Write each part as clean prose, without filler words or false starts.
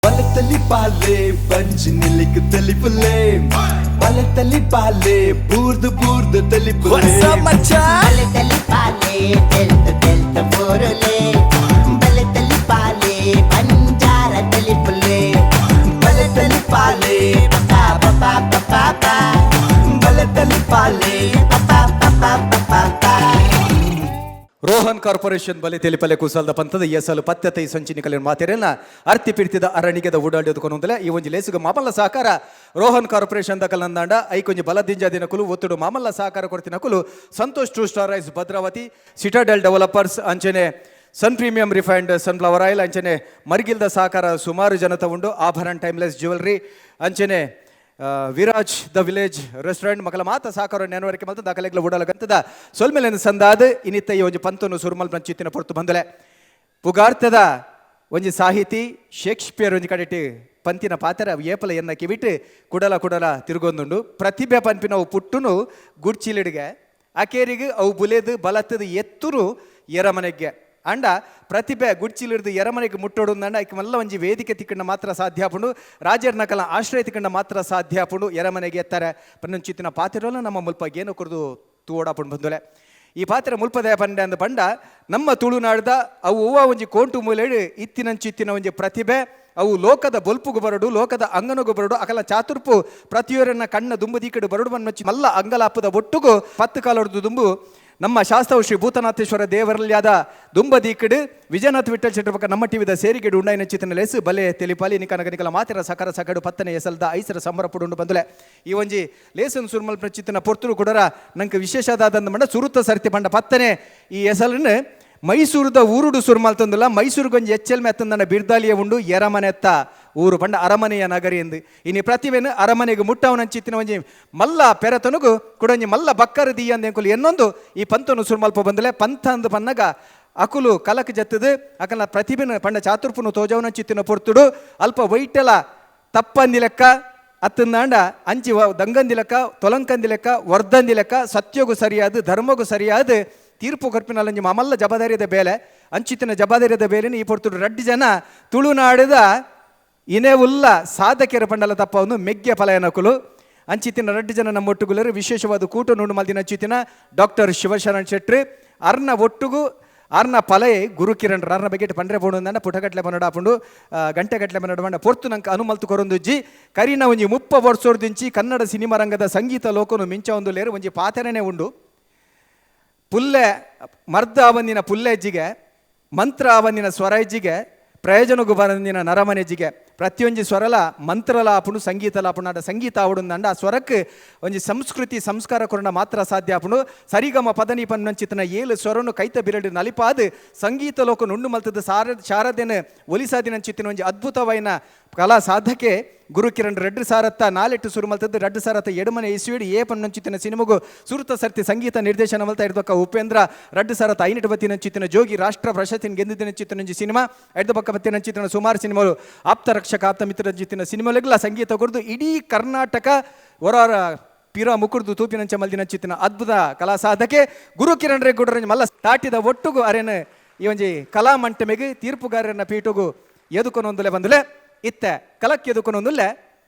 ಬಲತಲಿ ಬಾಲೆ ಪಂಚಿನಿಲಿಕ್ ತಲಿಪುಲೆ ಬಲತಲಿ ಬಾಲೆ ಬೂರ್ದು ತಲಿಪುಲೆ ಬಲತಲಿ ಬಾಲೆ ತೆಲ್ತ ಬೋರಲೆ ಬಲತಲಿ ಬಾಲೆ ಪಂಜಾರ ತಲಿಪುಲೆ ಬಲತಲಿ ಬಾಲೆ ಪಪಾ ಪಪಾ ಪಪಾ ಬಲತಲಿ ಬಾಲೆ ಪಪಾ ಪಪಾ ಪಪಾ ರೋಹನ್ ಕಾರ್ಪೊರೇಷನ್ ಬಲಿ ತೆಲಿಪಲೆ ಕುಸಲ್ದ ಪಂತದ ಎಸಲು ಪತ್ಯತೆ ಸಂಚಿನಿಕಲಿನ ಮಾತೆರೆನ ಅರ್ತಿ ಪಿರ್ತಿದ ಅರಣಿಗೆದ ಓಡಾಡಿದುಕೊಂಡಲೆ ಈ ಒಂಜಿ ಲೇಸುಗ ಮಾಮಲ್ಲ ಸಹಕಾರ ರೋಹನ್ ಕಾರ್ಪೊರೇಷನ್ ದಕಲಂದಾಂಡ ಐಕೊಂಜಿ ಬಲದಿಂಜ ದಿನಕುಲು ಒತ್ತುಡು ಮಾಮಲ್ಲ ಸಹಕಾರ ಕೊಡ್ತಿನಕುಲು Santosh two star rice Bhadravati citadel developers ಅಂಚನೆ sun premium refined sunflower oil ಅಂಚನೆ ಮರ್ಗಿಲ್ದ ಸಹಕಾರ ಸುಮಾರು ಜನತ ಉಂಡು ಆಭರಣ ಟೈಮ್ಲೆಸ್ ಜ್ಯುವೆಲ್ರಿ ಅಂಚನೆ ವಿರಾಜ್ ದ ವಿಲೇಜ್ ರೆಸ್ಟೋರೆಂಟ್ ಮಕ್ಕಳ ಮಾತ ಸಾಕಾರ ನೆನವರಿಕೆ ಮತ್ತು ದಾಖಲೆಗಳ ಓಡಾಲಗಂತದ ಸೊಲ್ಮೆಲೆನ ಸಂದಾದ ಇನ್ನಿತ್ತ ಈ ಒಂಜಿ ಪಂತನು ಸುರ್ಮಲ್ ನಂಚಿತ್ತಿನ ಪೊರ್ತು ಬಂದಲೆ ಪುಗಾರ್ತದ ಒಂಜಿ ಸಾಹಿತಿ ಶೇಕ್ಸ್ಪಿಯರ್ ಒಂಜಿ ಕಡೆಟಿ ಪಂತಿನ ಪಾತ್ರ ಏಪಲ ಎನ್ನ ಕಿವಿಟ್ಟು ಕುಡಲ ತಿರುಗೊಂದುಂಡು ಪ್ರತಿಭೆ ಪಂಪಿನ ಅವು ಪುಟ್ಟುನು ಗುಡ್ಚಿಲಿಡ್ಗೆ ಅಕೇರಿಗೆ ಅವು ಬುಲೆದು ಬಲತ್ತದ ಎತ್ತುರು ಎರಮನೆಗೆ ಅಂಡ ಪ್ರತಿಭೆ ಗುಡ್ಚಿಲಿಡ್ದು ಎರಮನೆಗೆ ಮುಟ್ಟೋಡು ಅಂಡ ಐಕೆ ಮಲ್ಲ ಒಂಜಿ ವೇದಿಕೆ ತಿಕ್ಕಂಡ ಮಾತ್ರ ಸಾಧ್ಯ ಆಪುಂಡು ರಾಜರ ನಕಲ ಆಶ್ರಯ ತಿಕ್ಕಂಡ ಮಾತ್ರ ಸಾಧ್ಯ ಆಪುಂಡು ಎರಮನೆಗೆ ಎತ್ತಾರೆ ಪನ್ನೊಂಚಿತ್ತಿನ ಪಾತ್ರೆಲ್ಲ ನಮ್ಮ ಮುಲ್ಪ ಏನು ಕೊರದು ತೂಡಾಪುಂಡು ಬಂದಲೆ ಈ ಪಾತ್ರೆ ಮುಲ್ಪದಯ ಪಂಡೆ ಅಂದ ಪಂಡ ನಮ್ಮ ತುಳುನಾಡ್ದ ಅವು ಹೂವ ಒಂಜಿ ಕೋಂಟು ಮೂಲೆಡು ಇತ್ತಿನಂಚಿತ್ತಿನ ಒಂಜಿ ಪ್ರತಿಭೆ ಅವು ಲೋಕದ ಬೊಲ್ಪುಗು ಬರಡು ಲೋಕದ ಅಂಗನಗೂ ಬರಡು ಅಕಲ ಚಾತುರ್ಪು ಪ್ರತಿಯೊರನ್ನ ಕಣ್ಣ ದುಂಬು ದೀಕಡು ಬರಡು ಮನ್ನೊಚ್ಚಿ ಮಲ್ಲ ಅಂಗಲಾಪದ ಒಟ್ಟುಗು ಪತ್ತು ಕಾಲೊಡ್ದು ದುಂಬು ನಮ್ಮ ಶಾಸ್ತ್ರವು ಶ್ರೀ ಭೂತನಾಥೇಶ್ವರ ದೇವರಲ್ಯಾದ ದುಂಬದೀಕಡು ವಿಜಯನಾಥ್ ವಿಠಲ್ ಶೆಟ್ಟರ್ ಪಕ್ಕ ನಮ್ಮ ಟಿವಿದ ಸೇರಿಗೆಡು ಉಂಡಾಯಿನ ಚಿತ್ರನ ಲೇಸು ಬಲೆ ತೆಲಿಪಾಲಿ ನಿಕನಗನಿಕಲ ಮಾತಿರ ಸಕರ ಸಕಡು ಪತ್ತನೆ ಎಸಲ್ದ ಐಸರ ಸಂಬರ ಪುಡುಂಡು ಬಂದಲೆ ಈ ಒಂಜಿ ಲೇಸನ್ ಸುರ್ಮಲ್ ಪ್ರಚಿತ್ತನ ಪೊರ್ತುರು ಕೊಡರ ನಂಗೆ ವಿಶೇಷದಾದಂದ ಮಂಡ ಸುರುತ್ತ ಸರ್ತಿ ಪಂಡ ಪತ್ತನೆ ಈ ಎಸಲನ್ನು ಮೈಸೂರದ ಊರುಡು ಸುರ್ಮಲ್ ತಂದಿಲ್ಲ ಮೈಸೂರಿಗೊಂಜಿ ಎಚ್ಚೆಲ್ ಮೆತ್ತಂದನ ಬಿರ್ದಾಲಿಯ ಉಂಡು ಎರಮನೆತ್ತ ಊರು ಪಂಡ ಅರಮನೆಯ ನಗರಿ ಎಂದು ಇನ್ನು ಪ್ರತಿಭೆನು ಅರಮನೆಗೆ ಮುಟ್ಟವನಂಚಿತ್ತಿನ ಒಂಜಿ ಮಲ್ಲ ಪೆರತನುಗು ಕುಡೊಂಜಿ ಮಲ್ಲ ಬಕ್ಕರ ದೀಯ ಅಂದೆಂಕುಲು ಎನ್ನೊಂದು ಈ ಪಂತನು ಸುರ್ಮಲ್ಪ ಬಂದಲೆ ಪಂಥ ಅಂದು ಪನ್ನಗ ಅಕುಲು ಕಲಕ್ ಜತ್ತದು ಅಕಲ ಪ್ರತಿಭೆನ ಪಂಡ ಚಾತುರ್ಪುನು ತೋಜವನಂಚಿತ್ತಿನ ಪೊರ್ತುಡು ಅಲ್ಪ ವೈಟಲ ತಪ್ಪಂದಿ ಲೆಕ್ಕ ಅತ್ತಂದಾಂಡ ಅಂಚಿ ದಂಗಂದಿ ಲೆಕ್ಕ ತೊಲಂಕಂದಿ ಲೆಕ್ಕ ವರ್ಧಂದಿ ಲೆಕ್ಕ ಸತ್ಯಗೂ ಸರಿಯಾದ ಧರ್ಮಗೂ ಸರಿಯಾದ ತೀರ್ಪು ಕರ್ಪಿನಲ್ಲಂಜಿ ಮಮಲ್ಲ ಜವಾಬ್ದಾರಿಯದ ಬೇಲೆ ಅಂಚಿತ್ತಿನ ಜವಾಬ್ದಾರಿಯದ ಬೇಲೆನ ಈ ಪೊರ್ತುಡು ರಡ್ಡಿ ಜನ ತುಳುನಾಡಿದ ಇನೇ ಉಲ್ಲ ಸಾಧಕೆರ ಪಂಡಲ ತಪ್ಪವನ್ನು ಮೆಗ್ಗೆ ಫಲಯನಕುಲು ಅಂಚಿತ್ತಿನ ರಡ್ಡಿ ಜನ ನಮ್ಮೊಟ್ಟುಗುಲರು ವಿಶೇಷವಾದ ಕೂಟ ನುಂಡು ಮಲ್ದಿನ ಅಂಚಿತ್ತಿನ ಡಾಕ್ಟರ್ ಶಿವಶರಣ್ ಶೆಟ್ಟಿ ಅರ್ನ ಒಟ್ಟುಗು ಅರ್ನ ಪಲಯೆ ಗುರುಕಿರಣ್ ಅರ್ನ ಬಗ್ಗೆ ಪಂಡ್ರೆ ಬೋಡು ಪುಟಗಟ್ಲೆ ಪನ್ನಡಾಪುಂಡು ಗಂಟೆಗಟ್ಲೆ ಪನ್ನಡ ಪೊರ್ತು ನಂಗೆ ಅನುಮಲ್ತು ಕೊರೊಂದುಜ್ಜಿ ಕರಿನ ಒಂಜಿ 30 ವರ್ಷದಿಂಚಿ ಕನ್ನಡ ಸಿನಿಮಾ ರಂಗದ ಸಂಗೀತ ಲೋಕನು ಮಿಂಚ ಒಂದು ಲೇರು ಒಂಜಿ ಪಾತೆರನೇ ಉಂಡು ಪುಲ್ಲೆ ಮರ್ದ ಅವನಿನ ಪುಲ್ಲೆಜ್ಜಿಗೆ ಮಂತ್ರ ಅವನಿನ ಸ್ವರಜ್ಜಿಗೆ ಪ್ರಯೋಜನಗೂ ಬರಂದಿನ ನರಮನೆಜ್ಜಿಗೆ ಪ್ರತಿಯೊಂದು ಸ್ವರಲ ಮಂತ್ರಲ ಆಪುಂಡು ಸಂಗೀತಲ ಆಪುಂಡು ಸಂಗೀತ ಆವಡುಂದಂಡ ಆ ಸ್ವರಕ್ಕೆ ಒಂಜಿ ಸಂಸ್ಕೃತಿ ಸಂಸ್ಕಾರ ಕೊರಣ ಮಾತ್ರ ಸಾಧ್ಯ ಆಪುಂಡು ಸರಿಗಮ ಪದನಿ ಪನ್ನಂಚಿತನ 7 ಸ್ವರನು ಕೈತ ಬಿರಡು ನಲಿಪಾದು ಸಂಗೀತ ಲೋಕ ನುಂಡು ಮಲ್ತದ ಶಾರದೆನ ಒಲಿಸಾದಿನಂಚಿತ್ತಿನ ಒಂಜಿ ಅದ್ಭುತವಾಯಿನ ಕಲಾ ಸಾಧಕೆ ಗುರುಕಿರಣ್ ರೆಡ್ಡು ಸಾರತ್ತ ನಾಲೆಟ್ಟು ಸುರು ಮಲ್ತದ್ದು ರಡ್ಡು ಸಾರತ್ತ ಎಡಮನೆ ಇಸ್ವಿಡಿ ಏ ಪನ್ನಂಚಿತ್ತಿನ ಸಿನಿಮಗು ಸುರುತ ಸರ್ತಿ ಸಂಗೀತ ನಿರ್ದೇಶನ ಮಲ್ತಾ ಇಡ್ದಕ್ಕ ಉಪೇಂದ್ರ ರಡ್ಡು ಸಾರತ್ತ ಐನಿಟ್ಟು ಬತ್ತಿನಂಚಿತ್ತಿನ ಜೋಗಿ ರಾಷ್ಟ್ರ ಪ್ರಶಸ್ತಿನ ಗೆದ್ದಿನಂಚಿತ್ತಿನ ಸಿನಿಮಾ ಎಡ್ದು ಪಕ್ಕ ಬತ್ತಿನಂಚಿತ್ತಿನ ಸುಮಾರು ಸಿನಿಮಾಗಳು ಆಪ್ತ ರಕ್ಷಕ ಆಪ್ತ ಮಿತ್ರರಂಚಿತ್ತಿನ ಸಿನಿಮಾಲೆಲ್ಲ ಸಂಗೀತ ಕೊಡ್ದು ಇಡೀ ಕರ್ನಾಟಕ ಹೊರ ಪಿರ ಮುಕುರ್ದು ತೂಪಿನಂಚ ಮಲ್ದಿನಂಚಿತ್ತಿನ ಅದ್ಭುತ ಕಲಾ ಸಾಧಕೆ ಗುರುಕಿರಣ್ ರೆಗ್ಗುಡ್ರಂಜ್ ಮಲ್ಲ ತಾಟಿದ ಒಟ್ಟುಗು ಅರೇನು ಈ ಒಂಜಿ ಕಲಾ ಮಂಟಮೆಗೆ ತೀರ್ಪುಗಾರನ ಪೀಠಗೂ ಎದುಕೊನೊಂದುಲೆ ಬಂದುಲೆ ಇತ್ತ ಕಲಕ್ಕೆ ಎದುಕೊನೊಂದುಲ್ಲೆ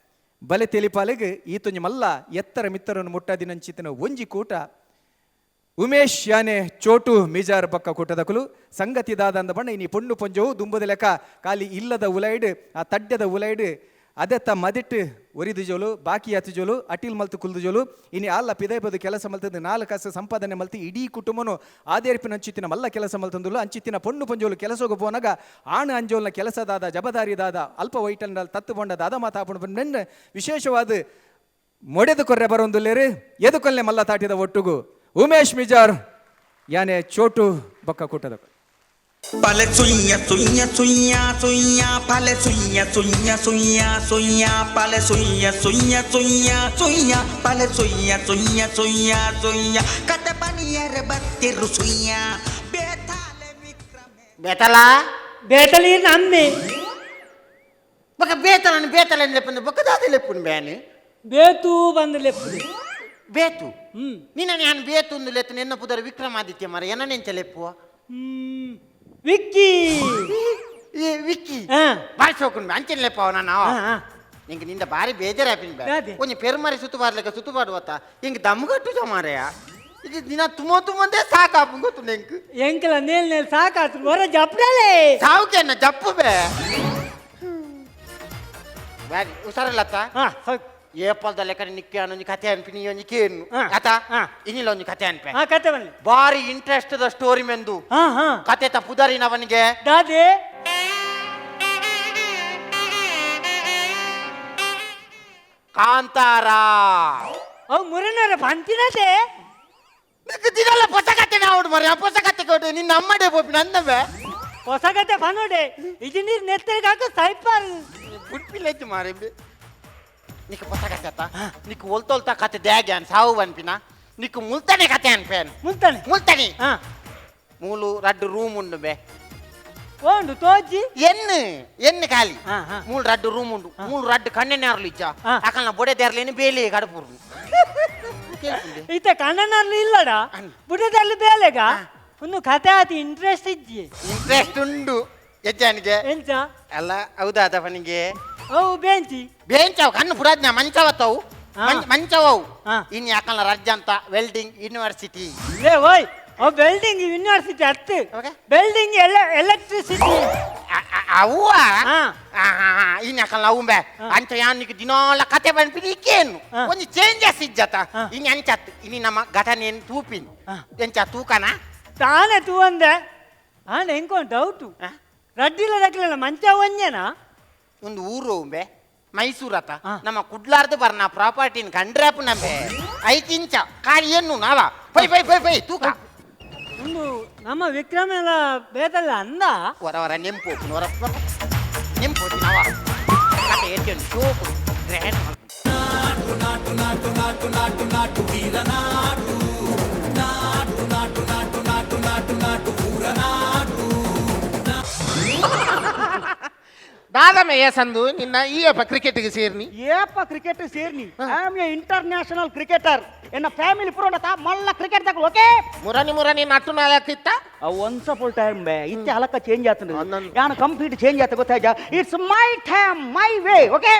ಬಲೆ ತೆಲಿಪಾಲೆಗೆ ಈತೊಂಜಿ ಮಲ್ಲ ಎತ್ತರ ಮಿತ್ತರನ್ನು ಮುಟ್ಟದಿನಂಚಿತ್ತಿನ ಒಂಜಿ ಕೂಟ ಉಮೇಶ್ ಯಾನೆ ಚೋಟು ಮೀಜಾರ್ ಪಕ್ಕ ಕೂಟದಕುಲು ಸಂಗತಿ ದಾದ ಅಂದ ಬಣ್ಣ ಇನಿ ಪೊಣ್ಣು ಪೊಂಜವು ದುಂಬದ ಲೆಕ್ಕ ಖಾಲಿ ಇಲ್ಲದ ಉಲೈಡ್ ಆ ತಡ್ಯದ ಉಲೈಡ್ ಅದೆತ್ತ ಮದಿಟ್ಟು ಒರಿದು ಜೋಲು ಬಾಕಿ ಹತ್ತು ಜೋಲು ಅಟಿಲ್ ಮಲ್ತು ಕುಲ್ದು ಜೋಲು ಇನಿ ಅಲ್ಲ ಪಿದೈ ಬದು ಕೆಲಸ ಮಲ್ತದ್ದು 4 ಕಾಸು ಸಂಪಾದನೆ ಮಲ್ತಿ ಇಡೀ ಕುಟುಂಬನು ಆದೇರ್ಪಿನ ಅಂಚಿತ್ತಿನ ಮಲ್ಲ ಕೆಲಸ ಮಲ್ತಂದುಲು ಅಂಚಿತ್ತಿನ ಪೊಣ್ಣು ಪೊಂಜೋಲು ಕೆಲಸೋಗು ಪೋನಾಗ ಆಣ ಅಂಜೋಲ್ನ ಕೆಲಸದಾದ ಜಬದಾರಿದಾದ ಅಲ್ಪ ವೈಟಲ್ ತತ್ತು ಬೊಂಡ ದಾದ ಮಾತಾಪಣ ನೆನ್ನೆ ವಿಶೇಷವಾದ ಮೊಡೆದು ಕೊರ್ರೆ ಬರೊಂದುಲ್ಲೇರು ಎದುಕೊಲ್ಲೆ ಮಲ್ಲ ತಾಟಿದ ಒಟ್ಟುಗು ಉಮೇಶ್ ಮಿಜಾರ್ ಯಾನೆ ಚೋಟು ಬಕ್ಕ ಕೂಟದ Pale sueña, sueña, sueña, sueña, pale sueña, sueña, sueña, sueña, pale sueña, sueña, sueña, sueña, pale sueña, sueña, sueña, sueña, kate paniyare battiru sueña, betale vikrame. Beetal ಬೇಟಲಿ ನಮ್ಮೆ ಬಕ ಬೇತಲ ಲೆಪ್ಪುಂದು ಬಕ ದಾದ ಲೆಪ್ಪುನ್ ಬ್ಯಾನಿ ಬೇತು ಬಂದು ಲೆಪ್ಪುದು ಬೇತು ನಿನ್ನ ನಾನು ಬೇತು ಒಂದು ಲೆತ್ತು ನೆನ್ನ ಪುದರ ವಿಕ್ರಮಾದಿತ್ಯ ಮರ ಎನ್ನ ನೆಂಚ ಲೆಪ್ಪುವ ವಿಕ್ಕಿ ಈ ವಿಕ್ಕಿ ಹಾ. ಬಾರಿ ಸೋಕೊಂಡು ಅಂಚೆನ್ ಲೆಪ್ಪ ನಾನು ಹಾ. ನಿಂಗೆ ನಿಂದ ಬಾರಿ ಬೇಜಾರಾಪಿನ ಅದೇ. ಒಂಜಿ ಪೆರುಮಾರಿ ಸುತ್ತು ಬಾರ್ಲಿಕ್ಕೆ ಸುತ್ತು ಬಾಡುವತ್ತ ಹಿಂಗೆ ದಮ್ಗಟ್ಟು ಮಾರೆಯ ಇದು ದಿನ ತುಮ್ಮಂದೇ ಸಾಕಾಪು ಗೊತ್ತು ನೆಂಕ್ ಎಂಕಲ ನೇಲ್ ನೇಲ್ ಸಾಕಾತು ಹೊರ ಜಪ್ಡಲೇ ಸಾವುಕೆನ್ನ ಜಪ್ಪು ಬೇ ಬಾರಿ ಹುಷಾರಿಲ್ಲತ್ತ ಹಾ ಏಪಲ್ದ ಲೆಕ್ಕ ನಿಕ್ಕೆ ಅನ್ನೊಂದು ಕತೆ ಅನ್ಪಿನಿ ಒಂಜಿ ಕೇನು ಹಾ. ಆತ ಹಾ. ಇನ್ನಿಲ್ಲ ಒಂಜಿ ಕತೆ ಅನ್ಪೆ ಹಾ ಕತೆ ಬನ್ನಿ ಬಾರಿ ಇಂಟ್ರೆಸ್ಟ್ ದ ಸ್ಟೋರಿ ಮೆಂದು ಹಾ ಕತೆ ತಪ್ಪುದಾರಿನವನಿಗೆ ದಾದೆ ಕಾಂತಾರ ಅವು ಮುರನರ ಪಂತಿನತೆ ನಿಂಗೆ ದಿನಲ್ಲ ಹೊಸ ಕತೆ ನಾವು ಮರಿ ಹೊಸ ಕತೆ ಕೊಟ್ಟು ನಿನ್ನ ಅಮ್ಮಡೆ ಪೋಪಿ ನನ್ನವೇ ಹೊಸ ಕತೆ ಬನ್ನೋಡೆ ಇದು ನೀರು ನೆತ್ತರಿಗೆ ಹಾಕು ಸೈಪರ್ ಬುಡ್ಪಿಲೆಚ್ಚು ಮಾರಿ నీకు పొస కథ నీకు ఒల్తోల్తా కథ దాగాను సావు అనిపినా నీకు ముల్తనే కథ అనిపాను ಮುಂತಾನೆ ముల్తని ಹಾ మూలు రడ్డు రూమ్ ఉండు బే ಒಂದು ತೋಜಿ ఎన్ని ఖాళీ ಹಾ ಹಾ మూడు రడ్డు రూమ్ ఉండు మూడు రడ్డు కన్నెనారులు ఇచ్చా ఆ. అక్కడ బొడే తెరలేని బేలి గడపూరు ಈತ ಕಣ್ಣನಲ್ಲಿ ಇಲ್ಲಡ ಅನ್. ಬುಡದಲ್ಲಿ ಬೇಲೆಗ ಒಂದು ಕತೆ ಆತಿ ಇಂಟ್ರೆಸ್ಟ್ ಇಜ್ಜಿ ఇంట్రెస్ట్ ఉండు యజ్జానికి ಎಂಚ అಲ್ಲ అవుదా అద పనికి ಅವು ಬೆಂಚಿ ಬೇಂಚಾವ್ ಕಣ್ಣು ಪುರಾಜ್ಞ ಮಂಚವತ್ತವು ಆ. ಮಂಚವವು ಆ. ಇನ್ನು ಯಾಕಲ್ಲ ರಜ್ಜ ಅಂತ ವೆಲ್ಡಿಂಗ್ ಯೂನಿವರ್ಸಿಟಿ ಲೇ ಓಯ್ ಅವು ಬೆಲ್ಡಿಂಗ್ ಯೂನಿವರ್ಸಿಟಿ ಹತ್ತು ಓಕೆ. ಬೆಲ್ಡಿಂಗ್ ಎಲೆಕ್ಟ್ರಿಸಿಟಿ ಅವ್ವ ಹಾ ಇನ್ನು ಯಾಕಲ್ಲ ಅವು ಬೇ ಅಂಚ ಯಾನ್ నీకు దినాల కథ పనిపి నీకేను ఆ. కొంచెం చేంజెస్ ఇజ్జత ఆ. ఇన్ని అంచత్ ఇన్ని నమ్మ ఘటన ಏನು ತೂಪಿನ್ ಆ. ಎಂಚ ತೂಕನ ತಾನೇ ತೂ ಅಂದೆ ಆಂಡ ಹೆಂಗೊಂದು ಡೌಟು ಆ. ರಡ್ಡಿಲ್ಲ ರಡ್ಡಿಲ್ಲ ಮಂಚ ಒಂಜೇನಾ ಒಂದು ಊರು ಬೇ ಮೈಸೂರತ ಆ. ನಮ್ಮ ಕುಡ್ಲಾರ್ದು ಬರ್ನ ಪ್ರಾಪರ್ಟಿನ ಕಂಡ್ರಾಪು ನಂಬೆ 5 ಇಂಚ ಕಾರಿ ಏನು ನಾವ ಪೈ ಪೈ ಪೈ ಪೈ ತೂಕ ಒಂದು ನಮ್ಮ ವಿಕ್ರಮ ಎಲ್ಲ ಬೇದಲ್ಲ ಅಂದ ವರ ವರ ನೆಂಪು ವರ ನೆಂಪು ನಾವ ಕತೆ ಏಟೇನು ಸೋಪು ಗ್ರ್ಯಾಂಡ್ దాదమయ్య సందు నిన్న ఈ క్రికెట్కి సేర్ని ಏಪ ಕ್ರಿಕೆಟ್ ಸೇರ್ನಿ I am a international cricketer ಎನ್ನ ಫ್ಯಾಮಿಲಿ ಪುರೋಡತ ಮಲ್ಲ ಕ್ರಿಕೆಟ್ ತಗೊಳ್ಳು ಓಕೆ ಮುರನಿ ನಟ್ಟು ನಾಲ್ಕಿತ್ತ ಒನ್ಸ್ ಅಪೋಲ್ ಟೈಮ್ ಬೇ ಇತ್ತೆ ಹಲಕ ಚೇಂಜ್ ಆತಂದ್ರೆ ಒಂದೊಂದು. ಯಾನು ಕಂಪ್ಲೀಟ್ ಚೇಂಜ್ ಆತ ಗೊತ್ತಾಯ್ತಾ it's my time my way okay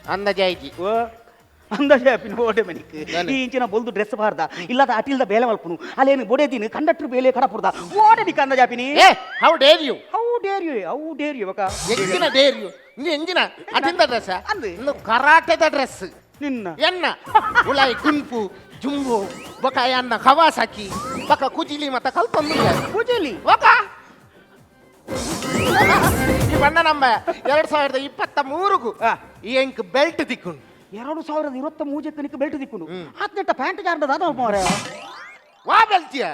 ಅಂದ ಜಾಯ್ಜಿ ಓ ಅಂದಾಜೆ ಪಿನ ಓಡೆ ಮನಿಕ್ ನಾನು. ಈ ಇಂಚಿನ ಬೊಲ್ದು ಡ್ರೆಸ್ ಬಾರ್ದ ಇಲ್ಲದ ಅಟಿಲ್ದ ಬೇಲೆ ಮಲ್ಪುನು ಅಲ್ಲೇನು ಬೊಡೆದಿನ ಕಂಡಕ್ಟರ್ ಬೇಲೆ ಕಡಪುರ್ದ ಓಡೆ ನಿಕ್ಕ ಅಂದಾಜಾಪಿನಿ ಏ how dare you how dare you ಅಕ್ಕ ಎಂಜಿನ ಡೇರ್ ಯು ನೀ ಎಂಜಿನ ಅದಿಂದ ಡ್ರೆಸ್ ಅಂದು. ಇನ್ನು ಕರಾಟೆದ ಡ್ರೆಸ್ ನಿನ್ನ ಎನ್ನ ಉಳಾಯಿ ಕುನ್ಫು ಜುಂಬು ಬೊಕ ಅನ್ನ ಕವಾಸಕಿ ಬೊಕ ಕುಜಿಲಿ ಮತ್ತ ಕಲ್ಪೊಂದು ಪೂಜೆಲಿ ಒಕ ಈ ಬಣ್ಣ ನಂಬ 2023ಗೂ ಆ. ಈ ಎಂಕ್ ಬೆಲ್ಟ್ ದಿಕ್ಕುಂಡು 2023 ಕನಿಕ ಬೆಲ್ಟ್ ದಿಕ್ಕುನು ಆತ್ನೆಟ್ಟ ಪ್ಯಾಂಟ್ ಜಾರ್ದ ಅದ ಮಾರೆ ವಾ ಬೆಲ್ಟಿಯ